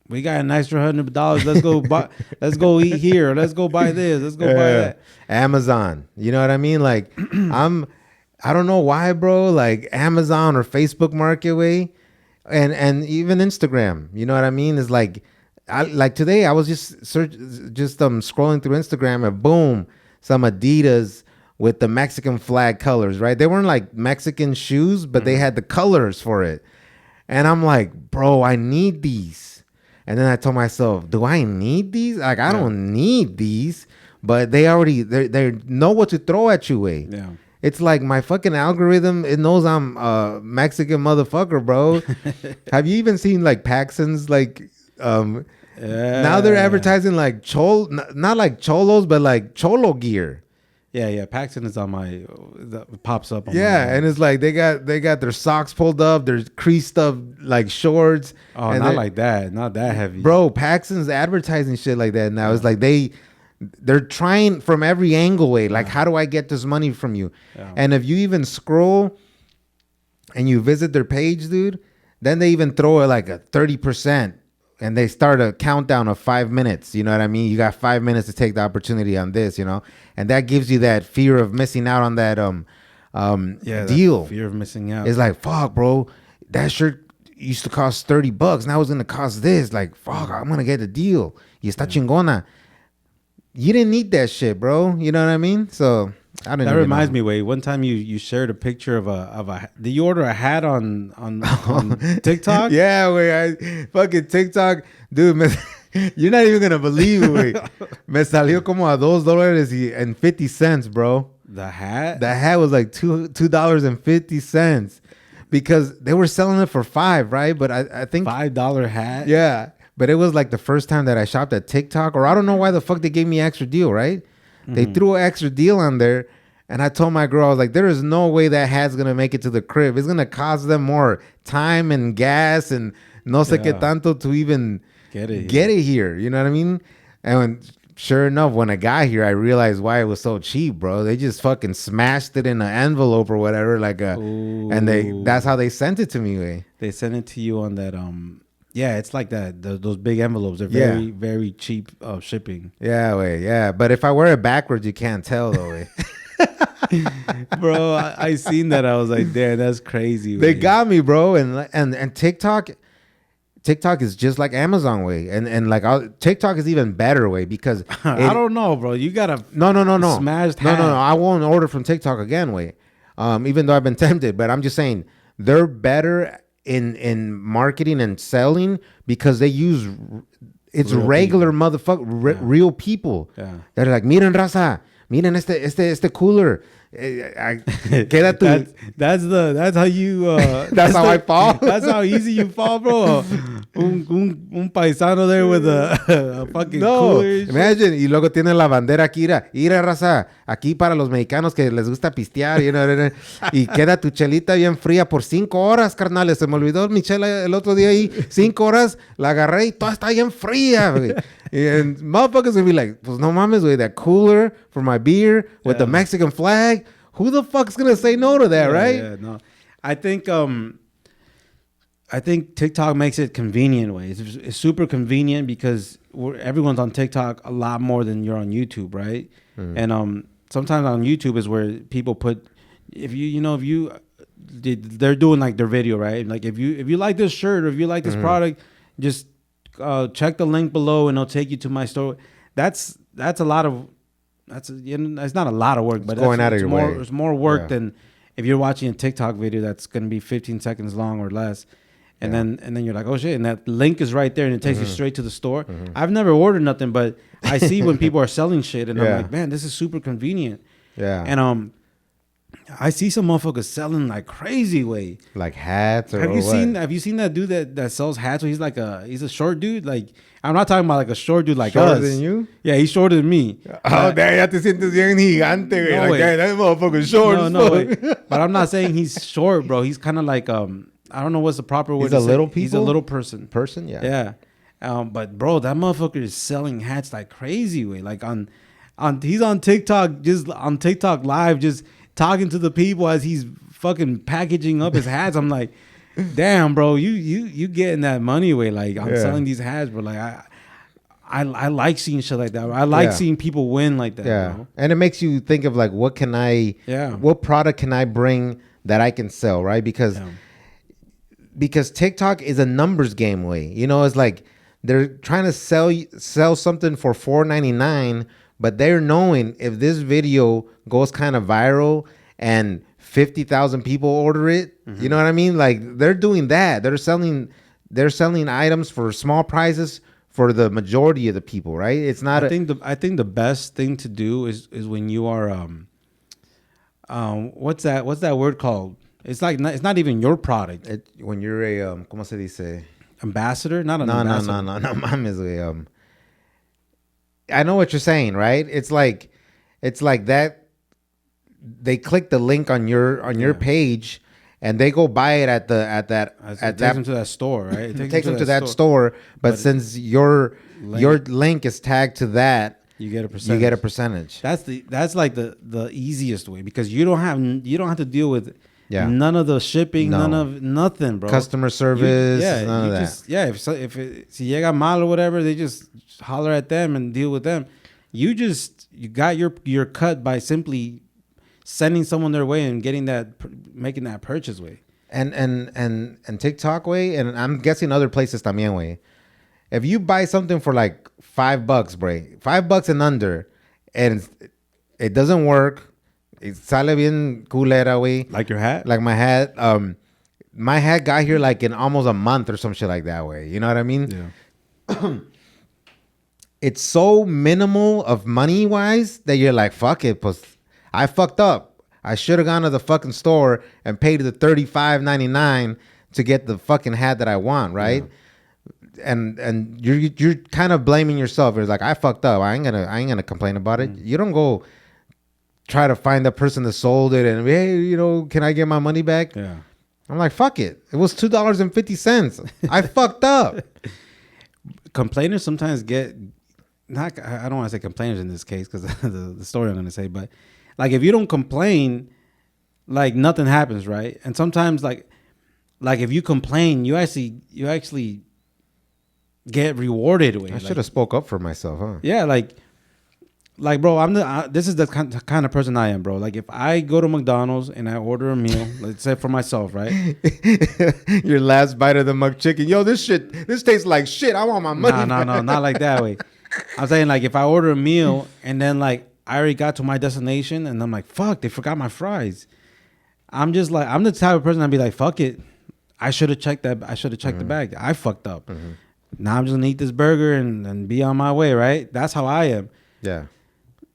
we got an extra $100. Let's go buy, let's go eat here. Let's go buy this. Let's go buy that. Amazon. You know what I mean? Like I don't know why, bro. Like Amazon or Facebook Market way, and even Instagram. You know what I mean? Is like, like today I was just scrolling through Instagram, and boom, some Adidas with the Mexican flag colors. Right? They weren't like Mexican shoes, but they had the colors for it. And I'm like, bro, I need these. And then I told myself, do I need these? Like I don't need these, but they know what to throw at you, way. Yeah. It's like my fucking algorithm, it knows I'm a Mexican motherfucker, bro. Have you even seen like Paxson's like now they're advertising like not like cholos, but like cholo gear. Yeah. Paxson is on my pops up on and it's like they got their socks pulled up, their creased up like shorts. Oh, not like that. Not that heavy. Bro, Paxson's advertising shit like that now. It's like they're trying from every angle way. Like, how do I get this money from you? Yeah. And if you even scroll and you visit their page, dude, then they even throw it like a 30%, and they start a countdown of 5 minutes. You know what I mean? You got 5 minutes to take the opportunity on this, and that gives you that fear of missing out on that deal. Fear of missing out. It's like, fuck, bro, that shirt used to cost $30. Now it's gonna cost this. Like, fuck, I'm gonna get a deal. Y está chingona. You didn't need that shit, bro. You know what I mean? So I don't know. That reminds me, Wade. One time you shared a picture of a. Did you order a hat on TikTok? Yeah, wait. I fucking TikTok, dude. You're not even gonna believe it. Wait. Me salió como a $2.50, bro. The hat. The hat was like $2.50 because they were selling it for $5, right? But I think $5 hat. Yeah. But it was like the first time that I shopped at TikTok, or I don't know why the fuck they gave me extra deal, right? Mm-hmm. They threw an extra deal on there, and I told my girl, I was like, there is no way that hat's going to make it to the crib. It's going to cost them more time and gas and no sé qué tanto to even get it here. You know what I mean? And sure enough, when I got here, I realized why it was so cheap, bro. They just fucking smashed it in an envelope or whatever, and that's how they sent it to me. Way. They sent it to you on that Yeah, it's like that. Those big envelopes. They're very, very cheap shipping. Yeah. But if I wear it backwards, you can't tell, though. Bro, I seen that. I was like, damn, that's crazy. They got me, bro. And TikTok is just like Amazon way. And like TikTok is even better way because I don't know, bro. You gotta no smashed hat. No. I won't order from TikTok again way. Even though I've been tempted, but I'm just saying they're better in marketing and selling because they use real regular people. Motherfucker, real people. Yeah. They're like, miren raza, miren este cooler. Queda tu. That's how you. That's how I fall. That's how easy you fall, bro. Un paisano there with a fucking No, cooler. imagine. Y luego tiene la bandera aquí, ira, raza. Aquí para los mexicanos que les gusta pistear. Y queda tu chelita bien fría por 5 horas, carnales. Se me olvidó mi chela el otro día ahí. 5 horas, la agarré y toda está bien fría, güey. And motherfuckers will be like, pues no mames, güey, that cooler for my beer with the Mexican flag. Who the fuck's gonna say no to that, right? Yeah, no. I think TikTok makes it convenient way. It's super convenient because everyone's on TikTok a lot more than you're on YouTube, right? And sometimes on YouTube is where people put they're doing like their video, right? Like if you like this shirt or if you like this product, just check the link below and it'll take you to my store. That's a lot of it's not a lot of work, but it's more work than if you're watching a TikTok video that's going to be 15 seconds long or less. And then you're like, oh shit, and that link is right there and it takes you straight to the store. I've never ordered nothing, but I see when people are selling shit and I'm like, man, this is super convenient. Yeah. And I see some motherfuckers selling like crazy way. Like hats or have you seen that dude that sells hats? Where he's a short dude. Like I'm not talking about like a short dude like shorter us. than you? Yeah, he's shorter than me. Oh, damn, ya te sientes bien gigante, güey. No, like, wait. damn, that motherfucker's short. No, wait. But I'm not saying he's short, bro. He's kind of like I don't know what's the proper word. He's a little person. Person, yeah. Yeah. But bro, that motherfucker is selling hats like crazy way. Like he's on TikTok, just on TikTok live, just talking to the people as he's fucking packaging up his hats. I'm like, damn, bro, you getting that money away. Like I'm selling these hats, bro. Like I like seeing shit like that. I like seeing people win like that. Yeah, bro. and it makes you think of like, what product can I bring that I can sell, right? Because TikTok is a numbers game way. It's like they're trying to sell something for $4.99, but they're knowing if this video goes kind of viral and 50,000 people order it, you know what I mean? Like they're doing that. They're selling items for small prices for the majority of the people, right? It's not. I think the best thing to do is when you are what's that word called? It's like it's not even your product. When you're a ¿cómo se dice? Ambassador? Not an ambassador. No, mames, güey. I know what you're saying, right? It's like that. They click the link on your page, and they go buy it at that takes them to that store, right? It takes them to that store. But since your link is tagged to that, you get a percentage. That's like the easiest way because you don't have to deal with none of the shipping, none of nothing, bro. Customer service, none of that. If si llega mal or whatever, they just holler at them and deal with them. You got your cut by simply sending someone their way and making that purchase way. And TikTok way, and I'm guessing other places también way. If you buy something for like $5, bro, $5 and under, and it doesn't work, it sale bien culera way. Like your hat? Like my hat. My hat got here like in almost a month or some shit like that way. You know what I mean? Yeah. It's so minimal of money wise that you're like, fuck it, pues I fucked up. I should have gone to the fucking store and paid the $35.99 to get the fucking hat that I want, right? Yeah. And you're kind of blaming yourself. It's like, I fucked up. I ain't gonna complain about it. You don't go try to find the person that sold it and, hey, can I get my money back? Yeah. I'm like, fuck it. It was $2.50. I fucked up. Complainers sometimes I don't want to say complainers in this case because the story I'm going to say, but like if you don't complain, like nothing happens, right? And sometimes like if you complain, you actually get rewarded with. I should have spoke up for myself, huh? Yeah, like bro, this is the kind of person I am, bro. Like if I go to McDonald's and I order a meal, let's say for myself, right? Your last bite of the McChicken, yo, this tastes like shit. I want my money. No, not like that way. I'm saying like if I order a meal and then like I already got to my destination and I'm like, fuck, they forgot my fries. I'm just like, I'm the type of person I'd be like, fuck it. I should have checked that. I should have checked the bag. I fucked up. Mm-hmm. Now I'm just gonna eat this burger and be on my way, right? That's how I am. Yeah.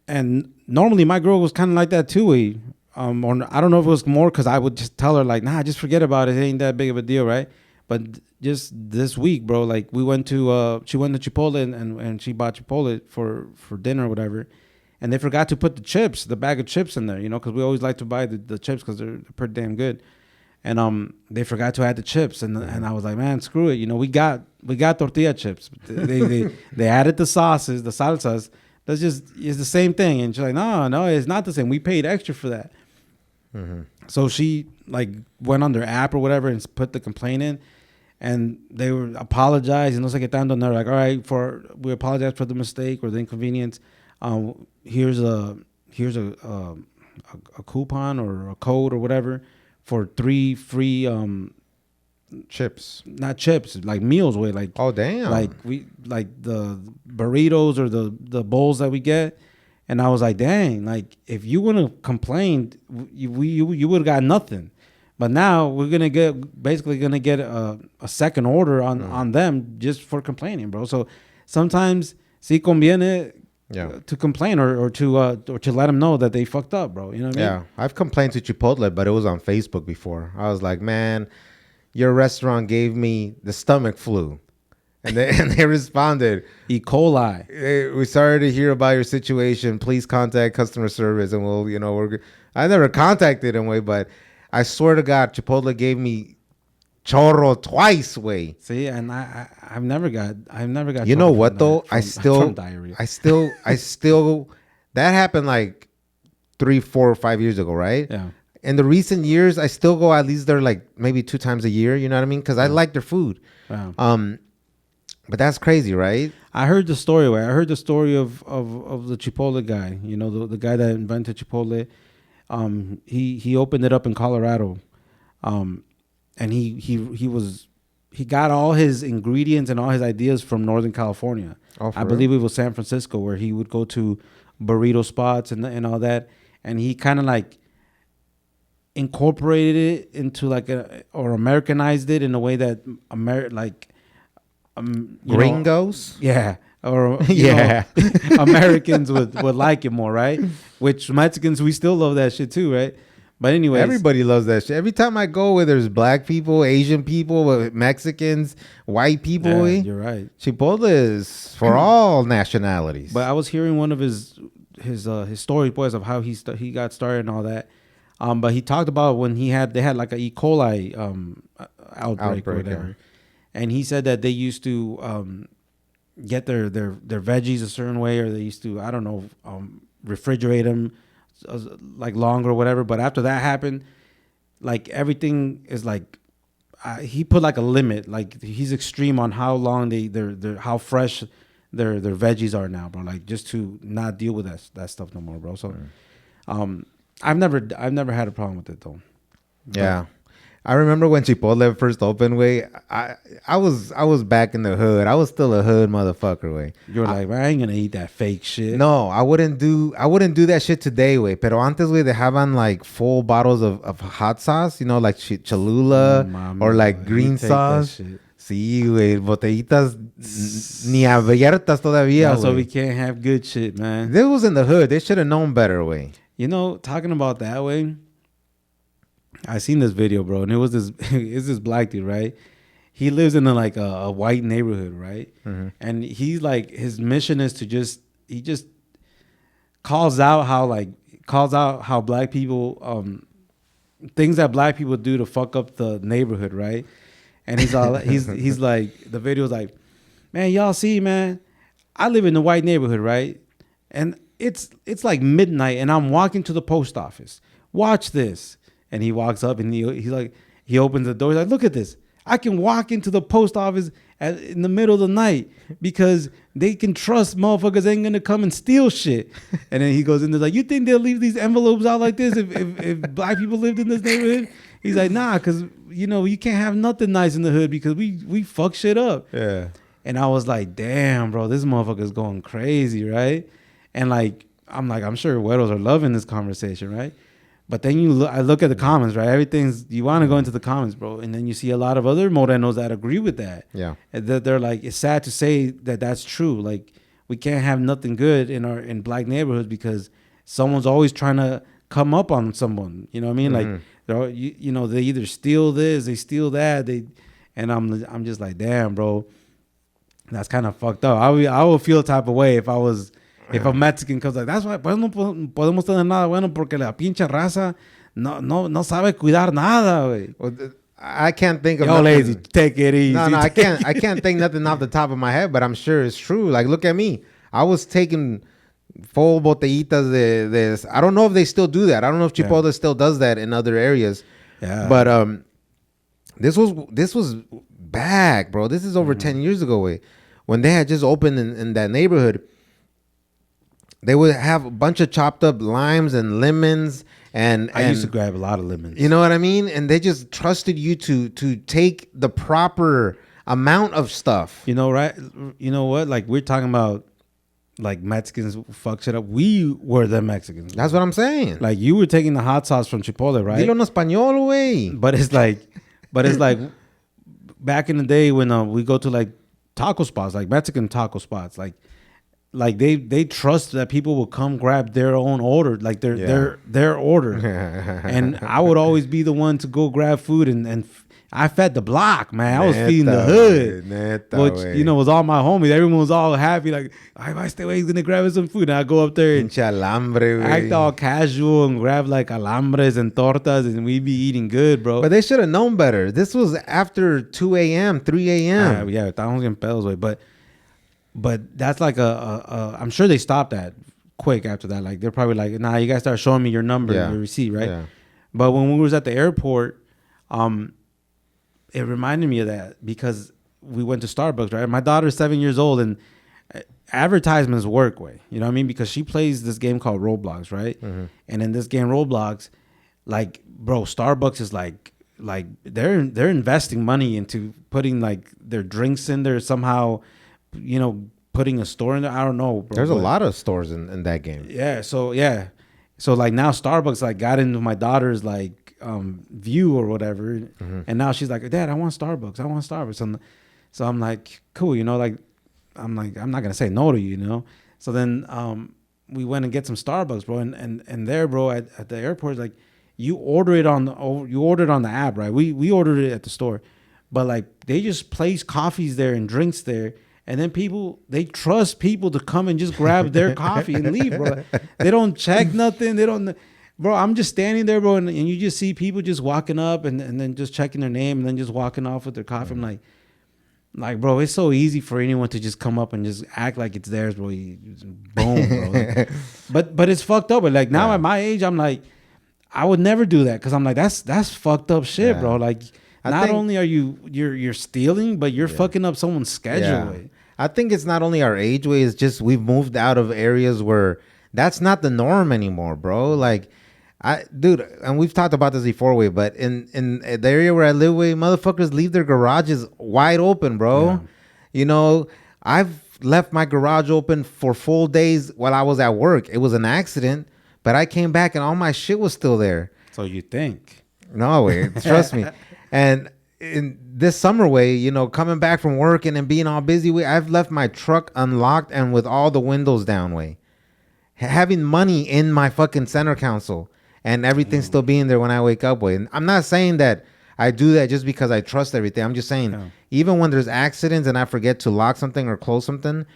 And normally my girl was kind of like that too. or I don't know if it was more because I would just tell her like, nah, just forget about it. It ain't that big of a deal, right? But just this week, bro, like she went to Chipotle and she bought Chipotle for dinner or whatever, and they forgot to put the bag of chips in there, because we always like to buy the chips because they're pretty damn good, and they forgot to add the chips, and I was like, man, screw it, we got tortilla chips. They added the sauces, the salsas. It's the same thing, and she's like, no, it's not the same. We paid extra for that. Mm-hmm. So she like went on their app or whatever and put the complaint in, and they were apologized. No sé qué tanto. And they're like, all right, we apologize for the mistake or the inconvenience. Here's a coupon or a code or whatever for 3 free chips, not chips, like meals with like, oh damn, like the burritos or the bowls that we get. And I was like, dang, like if you wouldn't have complained, you would have got nothing. But now we're basically gonna get a second order on them just for complaining, bro. So sometimes sí conviene to complain or to let them know that they fucked up, bro. You know what I mean? Yeah, I've complained to Chipotle, but it was on Facebook before. I was like, man, your restaurant gave me the stomach flu. And they responded, E. coli. Hey, we're sorry to hear about your situation. Please contact customer service, and we'll, I never contacted them, way, but I swear to God, Chipotle gave me chorro twice, way. See, and I've never got. You know what though? From diarrhea. I still. That happened like 3, 4, or 5 years ago, right? Yeah. In the recent years, I still go at least there like maybe 2 times a year. You know what I mean? Because I like their food. Wow. But that's crazy, right? I heard the story. I heard the story of the Chipotle guy. The guy that invented Chipotle. He opened it up in Colorado, and he got all his ingredients and all his ideas from Northern California. Oh, I believe it was San Francisco, where he would go to burrito spots and all that, and he kind of like incorporated it into like or Americanized it in a way that Gringos? Yeah. Or yeah, Americans would like it more, right? Which Mexicans, we still love that shit too, right? But anyway, everybody loves that shit. Every time I go where there's black people, Asian people, Mexicans, white people, you're right. Chipotle is for all nationalities. But I was hearing one of his stories, boys, of how he got started and all that. But he talked about when they had like a E. coli outbreak or whatever. Yeah. And he said that they used to get their veggies a certain way, or they used to, I don't know, refrigerate them like longer or whatever. But after that happened, like everything is like, he put like a limit. Like he's extreme on how long how fresh their veggies are now, bro. Like just to not deal with that stuff no more, bro. So, I've never had a problem with it though. Yeah. I remember when Chipotle first opened, way. I was back in the hood. I was still a hood motherfucker, way. You're like, man, I ain't gonna eat that fake shit. No, I wouldn't do that shit today, way. Pero antes, way, they have on like full bottles of hot sauce, like Cholula or like green sauce. Sí, güey, botellitas ni abiertas todavía. That's why we can't have good shit, man. This was in the hood. They should have known better, way. Talking about that way. I seen this video, bro, and it was this black dude, right? He lives in a white neighborhood, right? Mm-hmm. And he's like, his mission is to he just calls out how black people things that black people do to fuck up the neighborhood, right? And he's like, the video's like, man, y'all see, man, I live in the white neighborhood, right? And it's like midnight, and I'm walking to the post office. Watch this. And he walks up and he opens the door. He's like, look at this. I can walk into the post office in the middle of the night because they can trust motherfuckers ain't gonna come and steal shit. And then he goes in there like, you think they'll leave these envelopes out like this if black people lived in this neighborhood? He's like, nah, because you can't have nothing nice in the hood because we fuck shit up. Yeah. And I was like, damn, bro, this motherfucker's going crazy, right? And I'm sure güeros are loving this conversation, right? But then I look at the comments, right? You want to go into the comments, bro. And then you see a lot of other morenos that agree with that. Yeah. And they're like, it's sad to say that that's true. Like, we can't have nothing good in black neighborhoods because someone's always trying to come up on someone. You know what I mean? Like, you know, they either steal this, they steal that. And I'm just like, damn, bro, that's kind of fucked up. I would feel type of way if a Mexican comes like, that's why pues no podemos tener nada bueno porque la pinche raza no sabe cuidar nada, güey. Well, I can't think of Yo, nothing. lazy, take it easy. No, I can't think nothing off the top of my head, but I'm sure it's true. Like, look at me. I was taking full botellitas de I don't know if they still do that. I don't know if Chipotle still does that in other areas. Yeah. But this was back, bro. This is over 10 years ago, way, when they had just opened in that neighborhood. They would have a bunch of chopped up limes and lemons, and I used to grab a lot of lemons. You know what I mean? And they just trusted you to take the proper amount of stuff. You know, right? You know what? Like, we're talking about like Mexicans fuck shit up. We were the Mexicans. That's what I'm saying. Like, you were taking the hot sauce from Chipotle, right? Dilo en español, güey. But it's like back in the day when we go to like taco spots, like Mexican taco spots, like they trust that people will come grab their own order, like their order. And I would always be the one to go grab food, and I fed the block, man. I was feeding the hood, which, you know, was all my homies. Everyone was all happy, like, I stay away, he's gonna grab us some food. And I go up there and act all casual and grab like alambres and tortas, and we'd be eating good, bro. But they should have known better. This was after 2 a.m., 3 a.m. Yeah, estábamos bien pedos, güey. But that's like I'm sure they stopped that quick after that. Like, they're probably like, nah, you guys start showing me your number, your receipt, right? Yeah. But when we was at the airport, it reminded me of that because we went to Starbucks, right? My daughter's 7 years old, and advertisements work, way. You know what I mean? Because she plays this game called Roblox, right? Mm-hmm. And in this game Roblox, like, bro, Starbucks is like they're investing money into putting like their drinks in there somehow. You know, putting a store in there. I don't know, bro. There's a lot of stores in that game. Yeah. So like now Starbucks like got into my daughter's like view or whatever, and now she's like, Dad, I want Starbucks. And so I'm like, cool, you know, like I'm not gonna say no to you, you know. So then we went and get some Starbucks, bro, and there, bro, at the airport, like you order it on the app, right? We ordered it at the store, but like they just place coffees there and drinks there. And then they trust people to come and just grab their coffee and leave, bro. They don't check nothing. They don't, bro. I'm just standing there, bro, and you just see people just walking up and then just checking their name and then just walking off with their coffee. I'm like, bro, it's so easy for anyone to just come up and just act like it's theirs, bro. Boom, bro. Like, but it's fucked up. But like now at my age, I'm like, I would never do that because I'm like, that's fucked up shit, bro. Like, not only are you're stealing, but you're fucking up someone's schedule. Yeah. I think it's not only our age, way. It's just we've moved out of areas where that's not the norm anymore, bro. Like, dude, and we've talked about this before, way. But in the area where I live, way, motherfuckers leave their garages wide open, bro. Yeah. You know, I've left my garage open for full days while I was at work. It was an accident, but I came back and all my shit was still there. So you think? No, way. Trust me. And in this summer, way, you know, coming back from work and being all busy, way, I've left my truck unlocked and with all the windows down, way, having money in my fucking center console and everything still being there when I wake up, way. And I'm not saying that I do that just because I trust everything. I'm just saying, even when there's accidents and I forget to lock something or close something,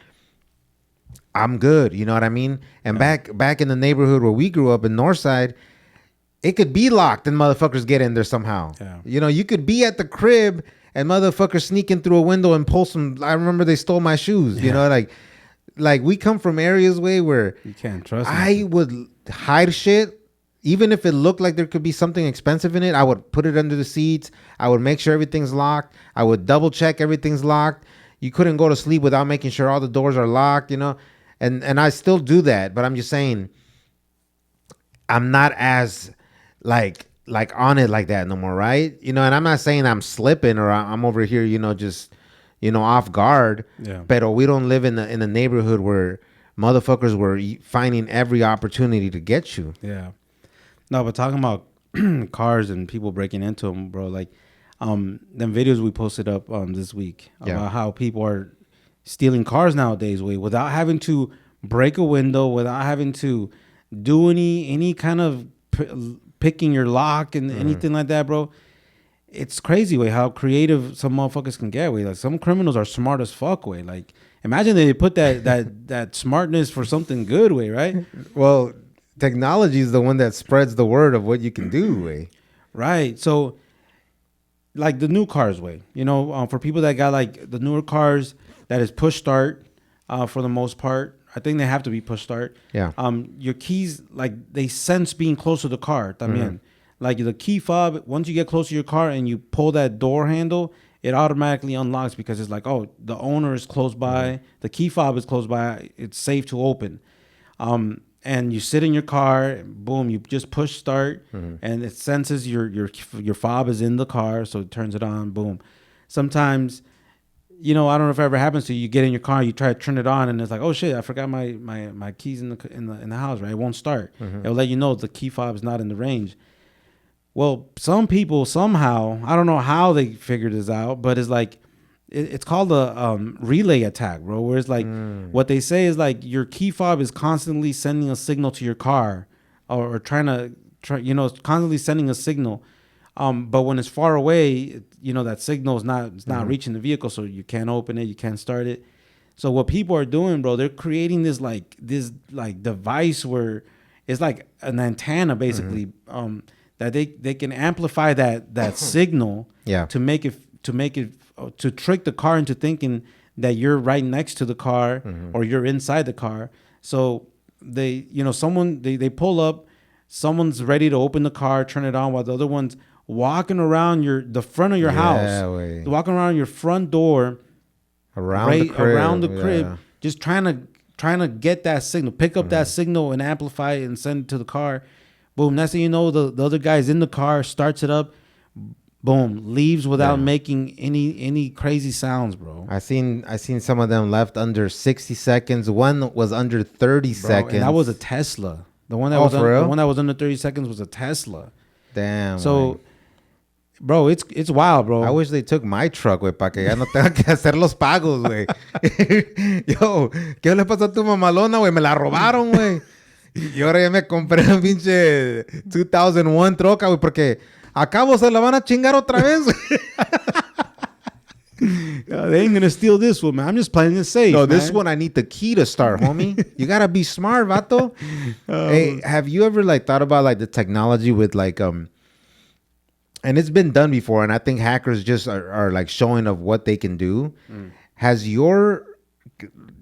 I'm good. You know what I mean? And back in the neighborhood where we grew up in Northside, it could be locked and motherfuckers get in there somehow. Yeah. You know, you could be at the crib and motherfuckers sneak in through a window and pull some. I remember they stole my shoes. Yeah. You know, like we come from areas, way, where you can't trust. I would hide shit, even if it looked like there could be something expensive in it. I would put it under the seats. I would make sure everything's locked. I would double check everything's locked. You couldn't go to sleep without making sure all the doors are locked. You know, and I still do that. But I'm just saying, I'm not as like on it like that no more, right? You know, and I'm not saying I'm slipping or I'm over here, you know, just, you know, off guard. Yeah. But we don't live in a neighborhood where motherfuckers were finding every opportunity to get you. Yeah. No, but talking about cars and people breaking into them, bro, like them videos we posted up this week about how people are stealing cars nowadays, without having to break a window, without having to do any kind of picking your lock and anything like that, bro. It's crazy way how creative some motherfuckers can get. Way like some criminals are smart as fuck. Way like imagine they put that smartness for something good. Way right. Well, technology is the one that spreads the word of what you can do. Way right. So like the new cars. Way for people that got like the newer cars that is push start for the most part. I think they have to be push start. Yeah. Your keys like they sense being close to the car. También. Like the key fob, once you get close to your car and you pull that door handle, it automatically unlocks because it's like, oh, the owner is close by, the key fob is close by, it's safe to open. And you sit in your car, boom, you just push start, and it senses your fob is in the car, so it turns it on, boom. Sometimes, I don't know if it ever happens to you. You get in your car, you try to turn it on, and it's like, oh shit, I forgot my keys in the house, right? It won't start. It'll let you know the key fob is not in the range. Well, some people somehow, I don't know how they figured this out, but it's like, it's called a relay attack, bro. Where it's like, what they say is like your key fob is constantly sending a signal to your car, or constantly sending a signal. But when it's far away, that signal is not reaching the vehicle, so you can't open it, you can't start it. So what people are doing, bro, they're creating this device where it's like an antenna, basically. That they can amplify that signal to trick the car into thinking that you're right next to the car or you're inside the car. So they pull up, someone's ready to open the car, turn it on, while the other one's walking around the front of your house. They're walking around your front door, around the crib, just trying to get that signal, pick up that signal and amplify it and send it to the car. Boom, next thing you know, the other guy's in the car, starts it up, boom, leaves without making any crazy sounds, bro. I seen some of them left under 60 seconds. One was under 30 seconds. And that was a Tesla. The one that was under 30 seconds was a Tesla. Damn. So, bro, it's wild, bro. I wish they took my truck, güey, para que ya no tenga que hacer los pagos, güey. Yo, ¿qué le pasó a tu mamalona, güey? Me la robaron, güey. Y ahora ya me compré un pinche 2001 troca, güey, porque acabo se la van a chingar otra vez. They ain't gonna steal this one, man. I'm just playing it safe. No, this one I need the key to start, homie. You gotta be smart, vato. Hey, have you ever thought about the technology with and it's been done before, and I think hackers just are showing of what they can do. Has your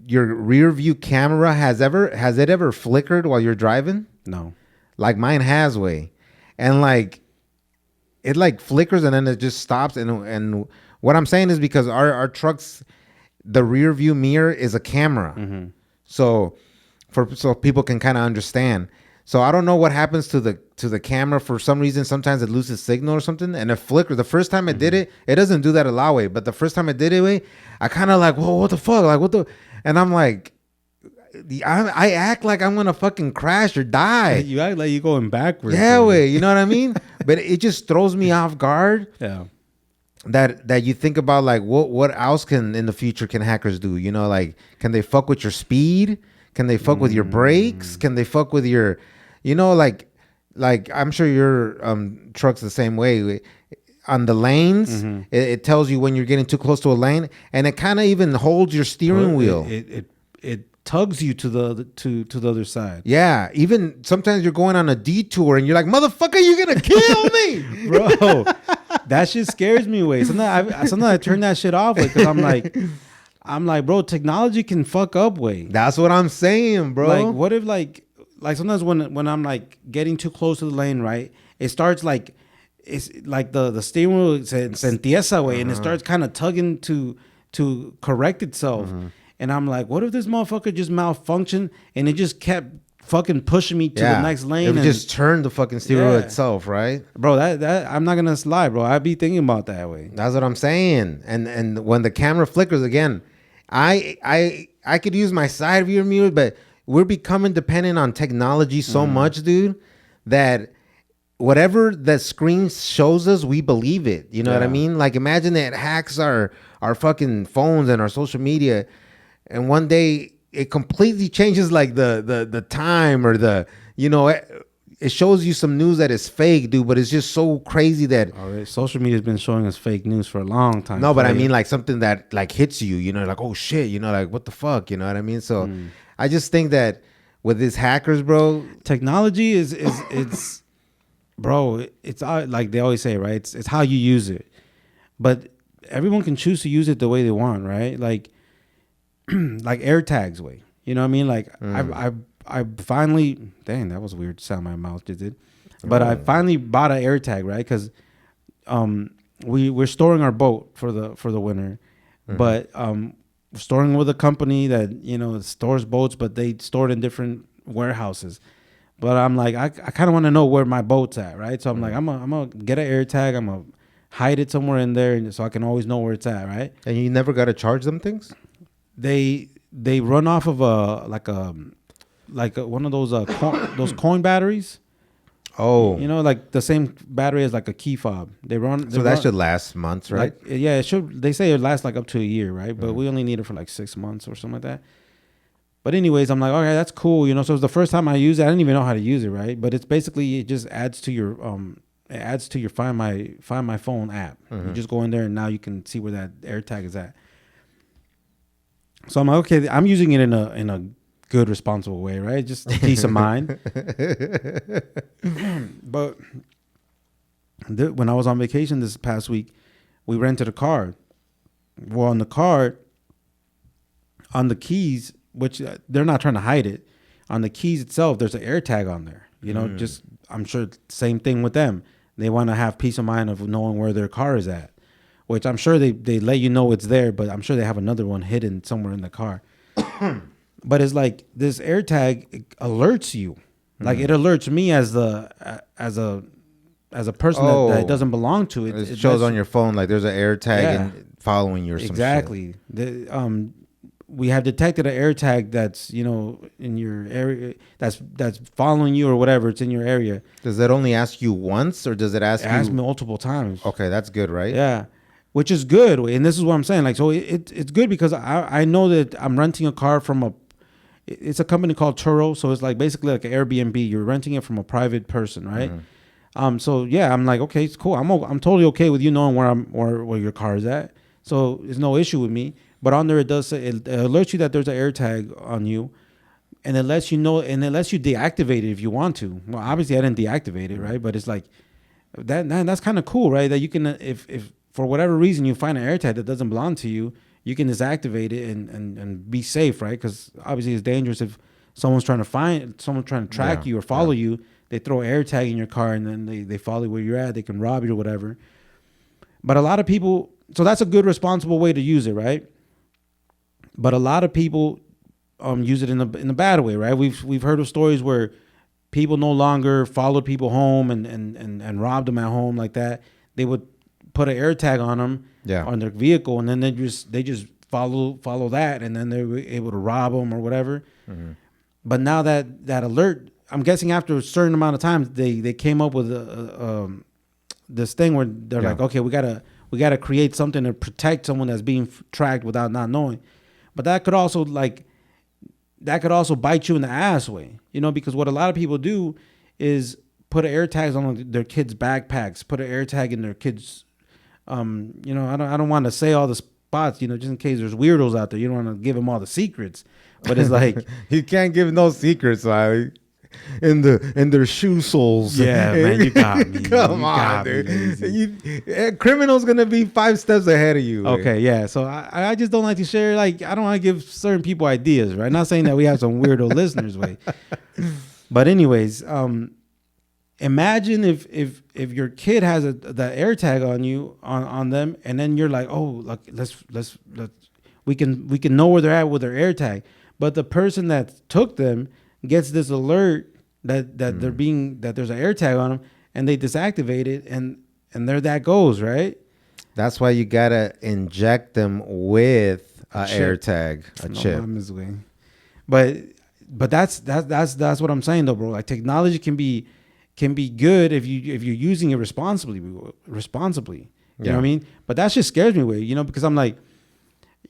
rear view camera has it ever flickered while you're driving? No. Like mine has, way. And it flickers and then it just stops. And what I'm saying is because our trucks, the rear view mirror is a camera. So people can kind of understand. So I don't know what happens to the camera. For some reason, sometimes it loses signal or something, and it flickers. The first time it did it, it doesn't do that a lot, way. But the first time it did it, way, I kind of whoa, what the fuck? Like, what the? And I'm like, I act like I'm gonna fucking crash or die. You act like you're going backwards. Yeah, way. You know what I mean? But it just throws me off guard. Yeah. That you think about what else can in the future can hackers do? Can they fuck with your speed? Can they fuck with your brakes? Can they fuck with your, I'm sure your truck's the same way. On the lanes, it tells you when you're getting too close to a lane, and it kind of even holds your steering wheel. It tugs you to the other side. Yeah, even sometimes you're going on a detour and you're like, motherfucker, you're gonna kill me, bro. That shit scares me away. Sometimes I turn that shit off because I'm like, bro, technology can fuck up way. That's what I'm saying, bro. Like, what if like sometimes when I'm getting too close to the lane, right? It starts it's like the steering wheel se empieza way, and it starts kind of tugging to correct itself. And I'm like, what if this motherfucker just malfunctioned and it just kept fucking pushing me to the next lane? It just turned the fucking steering wheel itself, right? Bro, that I'm not gonna lie, bro. I be thinking about that way. That's what I'm saying. And when the camera flickers again, I could use my side view mirror, but we're becoming dependent on technology so much, dude, that whatever the screen shows us, we believe it. You know what I mean? Like, imagine that it hacks our fucking phones and our social media, and one day it completely changes the time or it shows you some news that is fake, dude, but it's just so crazy that social media has been showing us fake news for a long time. No, but I mean like something that like hits you, you know, like, oh shit, you know, like what the fuck, you know what I mean? So I just think that with these hackers, bro, technology is it's bro, it's like they always say, right? It's how you use it. But everyone can choose to use it the way they want, right? Like like AirTags way. You know what I mean? Like I finally, dang, that was a weird sound my mouth just did. But I finally bought an AirTag, right? Because we're storing our boat for the winter, but we're storing with a company that, you know, stores boats, but they store it in different warehouses. But I'm like, I kind of want to know where my boat's at, right? So I'm like, I'm gonna get an AirTag. I'm gonna hide it somewhere in there, and so I can always know where it's at, right? And you never got to charge them things? They run off of one of those coin batteries. Oh, you know, like the same battery as like a key fob. So that should last months, right? Like, yeah, it should. They say it lasts like up to a year, right? But we only need it for like 6 months or something like that. But anyways, I'm like, okay, that's cool. You know, so it's the first time I use it. I didn't even know how to use it, right? But it's basically, it just adds to your Find My Phone app. You just go in there and now you can see where that AirTag is at. So I'm like, okay, I'm using it in a good, responsible way, right? Just peace of mind. But when I was on vacation this past week, we rented a car. Well, on the car, on the keys, which they're not trying to hide it, on the keys itself, there's an AirTag on there. You know, just I'm sure same thing with them. They want to have peace of mind of knowing where their car is at, which I'm sure they let you know it's there, but I'm sure they have another one hidden somewhere in the car. But it's like this AirTag alerts you, like it alerts me as a person that doesn't belong to it. It shows on your phone like there's an AirTag and following you or some exactly. shit. We have detected an AirTag that's, you know, in your area, that's following you or whatever. It's in your area. Does that only ask you once, or does it ask you? It asks me multiple times. Okay, that's good, right? Yeah, which is good. And this is what I'm saying. Like, so it's good because I know that I'm renting a car from it's a company called Pura. So it's like basically like an Airbnb. You're renting it from a private person, right? So yeah, I'm like, okay, it's cool. I'm totally okay with you knowing where your car is at. So there's no issue with me. But on there, it does say, it alerts you that there's an AirTag on you, and it lets you know, and it lets you deactivate it if you want to. Well, obviously I didn't deactivate it, right? But it's like that's kind of cool, right? That you can, if for whatever reason you find an AirTag that doesn't belong to you, you can deactivate it and be safe, right? Because obviously it's dangerous if someone's trying to track you or follow you. They throw an AirTag in your car and then they follow where you're at. They can rob you or whatever. But a lot of people, so that's a good, responsible way to use it, right? But a lot of people use it in a bad way, right? We've heard of stories where people no longer followed people home and robbed them at home like that. They would put an AirTag on them on their vehicle, and then they just follow that, and then they were able to rob them or whatever. But now that alert, I'm guessing after a certain amount of time, they came up with this thing where they're like, okay, we gotta create something to protect someone that's being tracked without not knowing. But that could also bite you in the ass way, you know, because what a lot of people do is put AirTags on their kids' backpacks, put an AirTag in their kids', you know, I don't want to say all the spots, you know, just in case there's weirdos out there. You don't want to give them all the secrets, but it's like you can't give no secrets, like in their shoe soles. Yeah, man, you got me. Come on, dude. Criminal's gonna be 5 steps ahead of you. Okay, yeah. So I just don't like to share. Like, I don't want to give certain people ideas, right? Not saying that we have some weirdo listeners, way. But anyways, imagine if your kid has the AirTag on you on them, and then you're like, oh, like let's we can know where they're at with their AirTag, but the person that took them gets this alert that there's an AirTag on them, and they deactivate it, and there that goes, right? That's why you gotta inject them with a AirTag, a chip. But that's what I'm saying though, bro. Like, technology can be good if you're using it responsibly. You know what I mean? But that just scares me away, you know, because I'm like,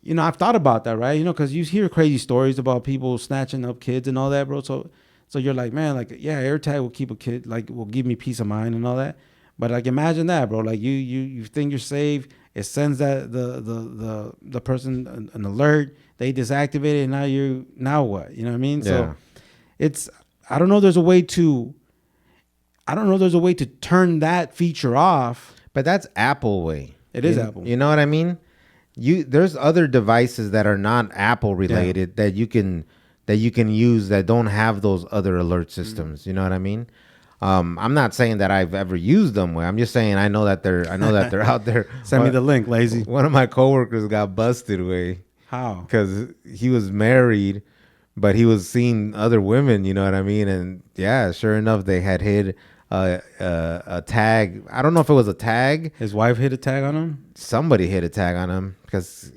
you know, I've thought about that, right? You know, because you hear crazy stories about people snatching up kids and all that, bro. So So you're like, man, like, yeah, AirTag will keep a kid, like, will give me peace of mind and all that. But like, imagine that, bro. Like, you think you're safe. It sends that the person an alert. They deactivate it. And now what? You know what I mean? Yeah. So I don't know. There's a way to turn that feature off. But that's Apple way. It is Apple. You know what I mean? There's other devices that are not Apple related that you can use that don't have those other alert systems. You know what I mean? I'm not saying that I've ever used them. I'm just saying I know that they're out there. Send me the link, lazy. One of my coworkers got busted way. How? Because he was married, but he was seeing other women. You know what I mean? And yeah, sure enough, they had hid a tag. I don't know if it was a tag. His wife hit a tag on him. Somebody hit a tag on him because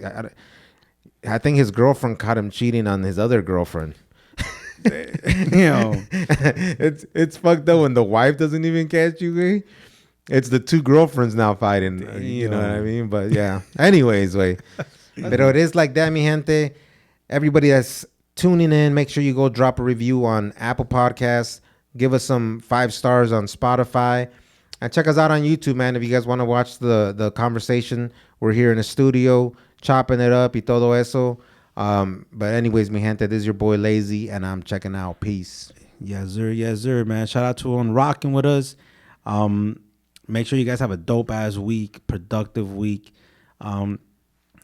I think his girlfriend caught him cheating on his other girlfriend. It's fucked up when the wife doesn't even catch you. Eh? It's the two girlfriends now fighting. You know what I mean? But yeah. Anyways, pero it is like that, mi gente. Everybody that's tuning in, make sure you go drop a review on Apple Podcasts. Give us some 5 stars on Spotify. And check us out on YouTube, man. If you guys want to watch the conversation, we're here in the studio, chopping it up y todo eso. But anyways, mi gente, this is your boy Lazy, and I'm checking out. Peace. Yes, sir, man. Shout out to on rocking with us. Make sure you guys have a dope-ass week, productive week.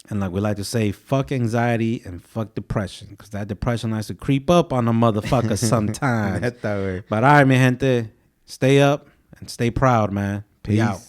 And like we like to say, fuck anxiety and fuck depression, because that depression likes to creep up on a motherfucker sometimes. But all right, mi gente, stay up and stay proud, man. Peace. Out.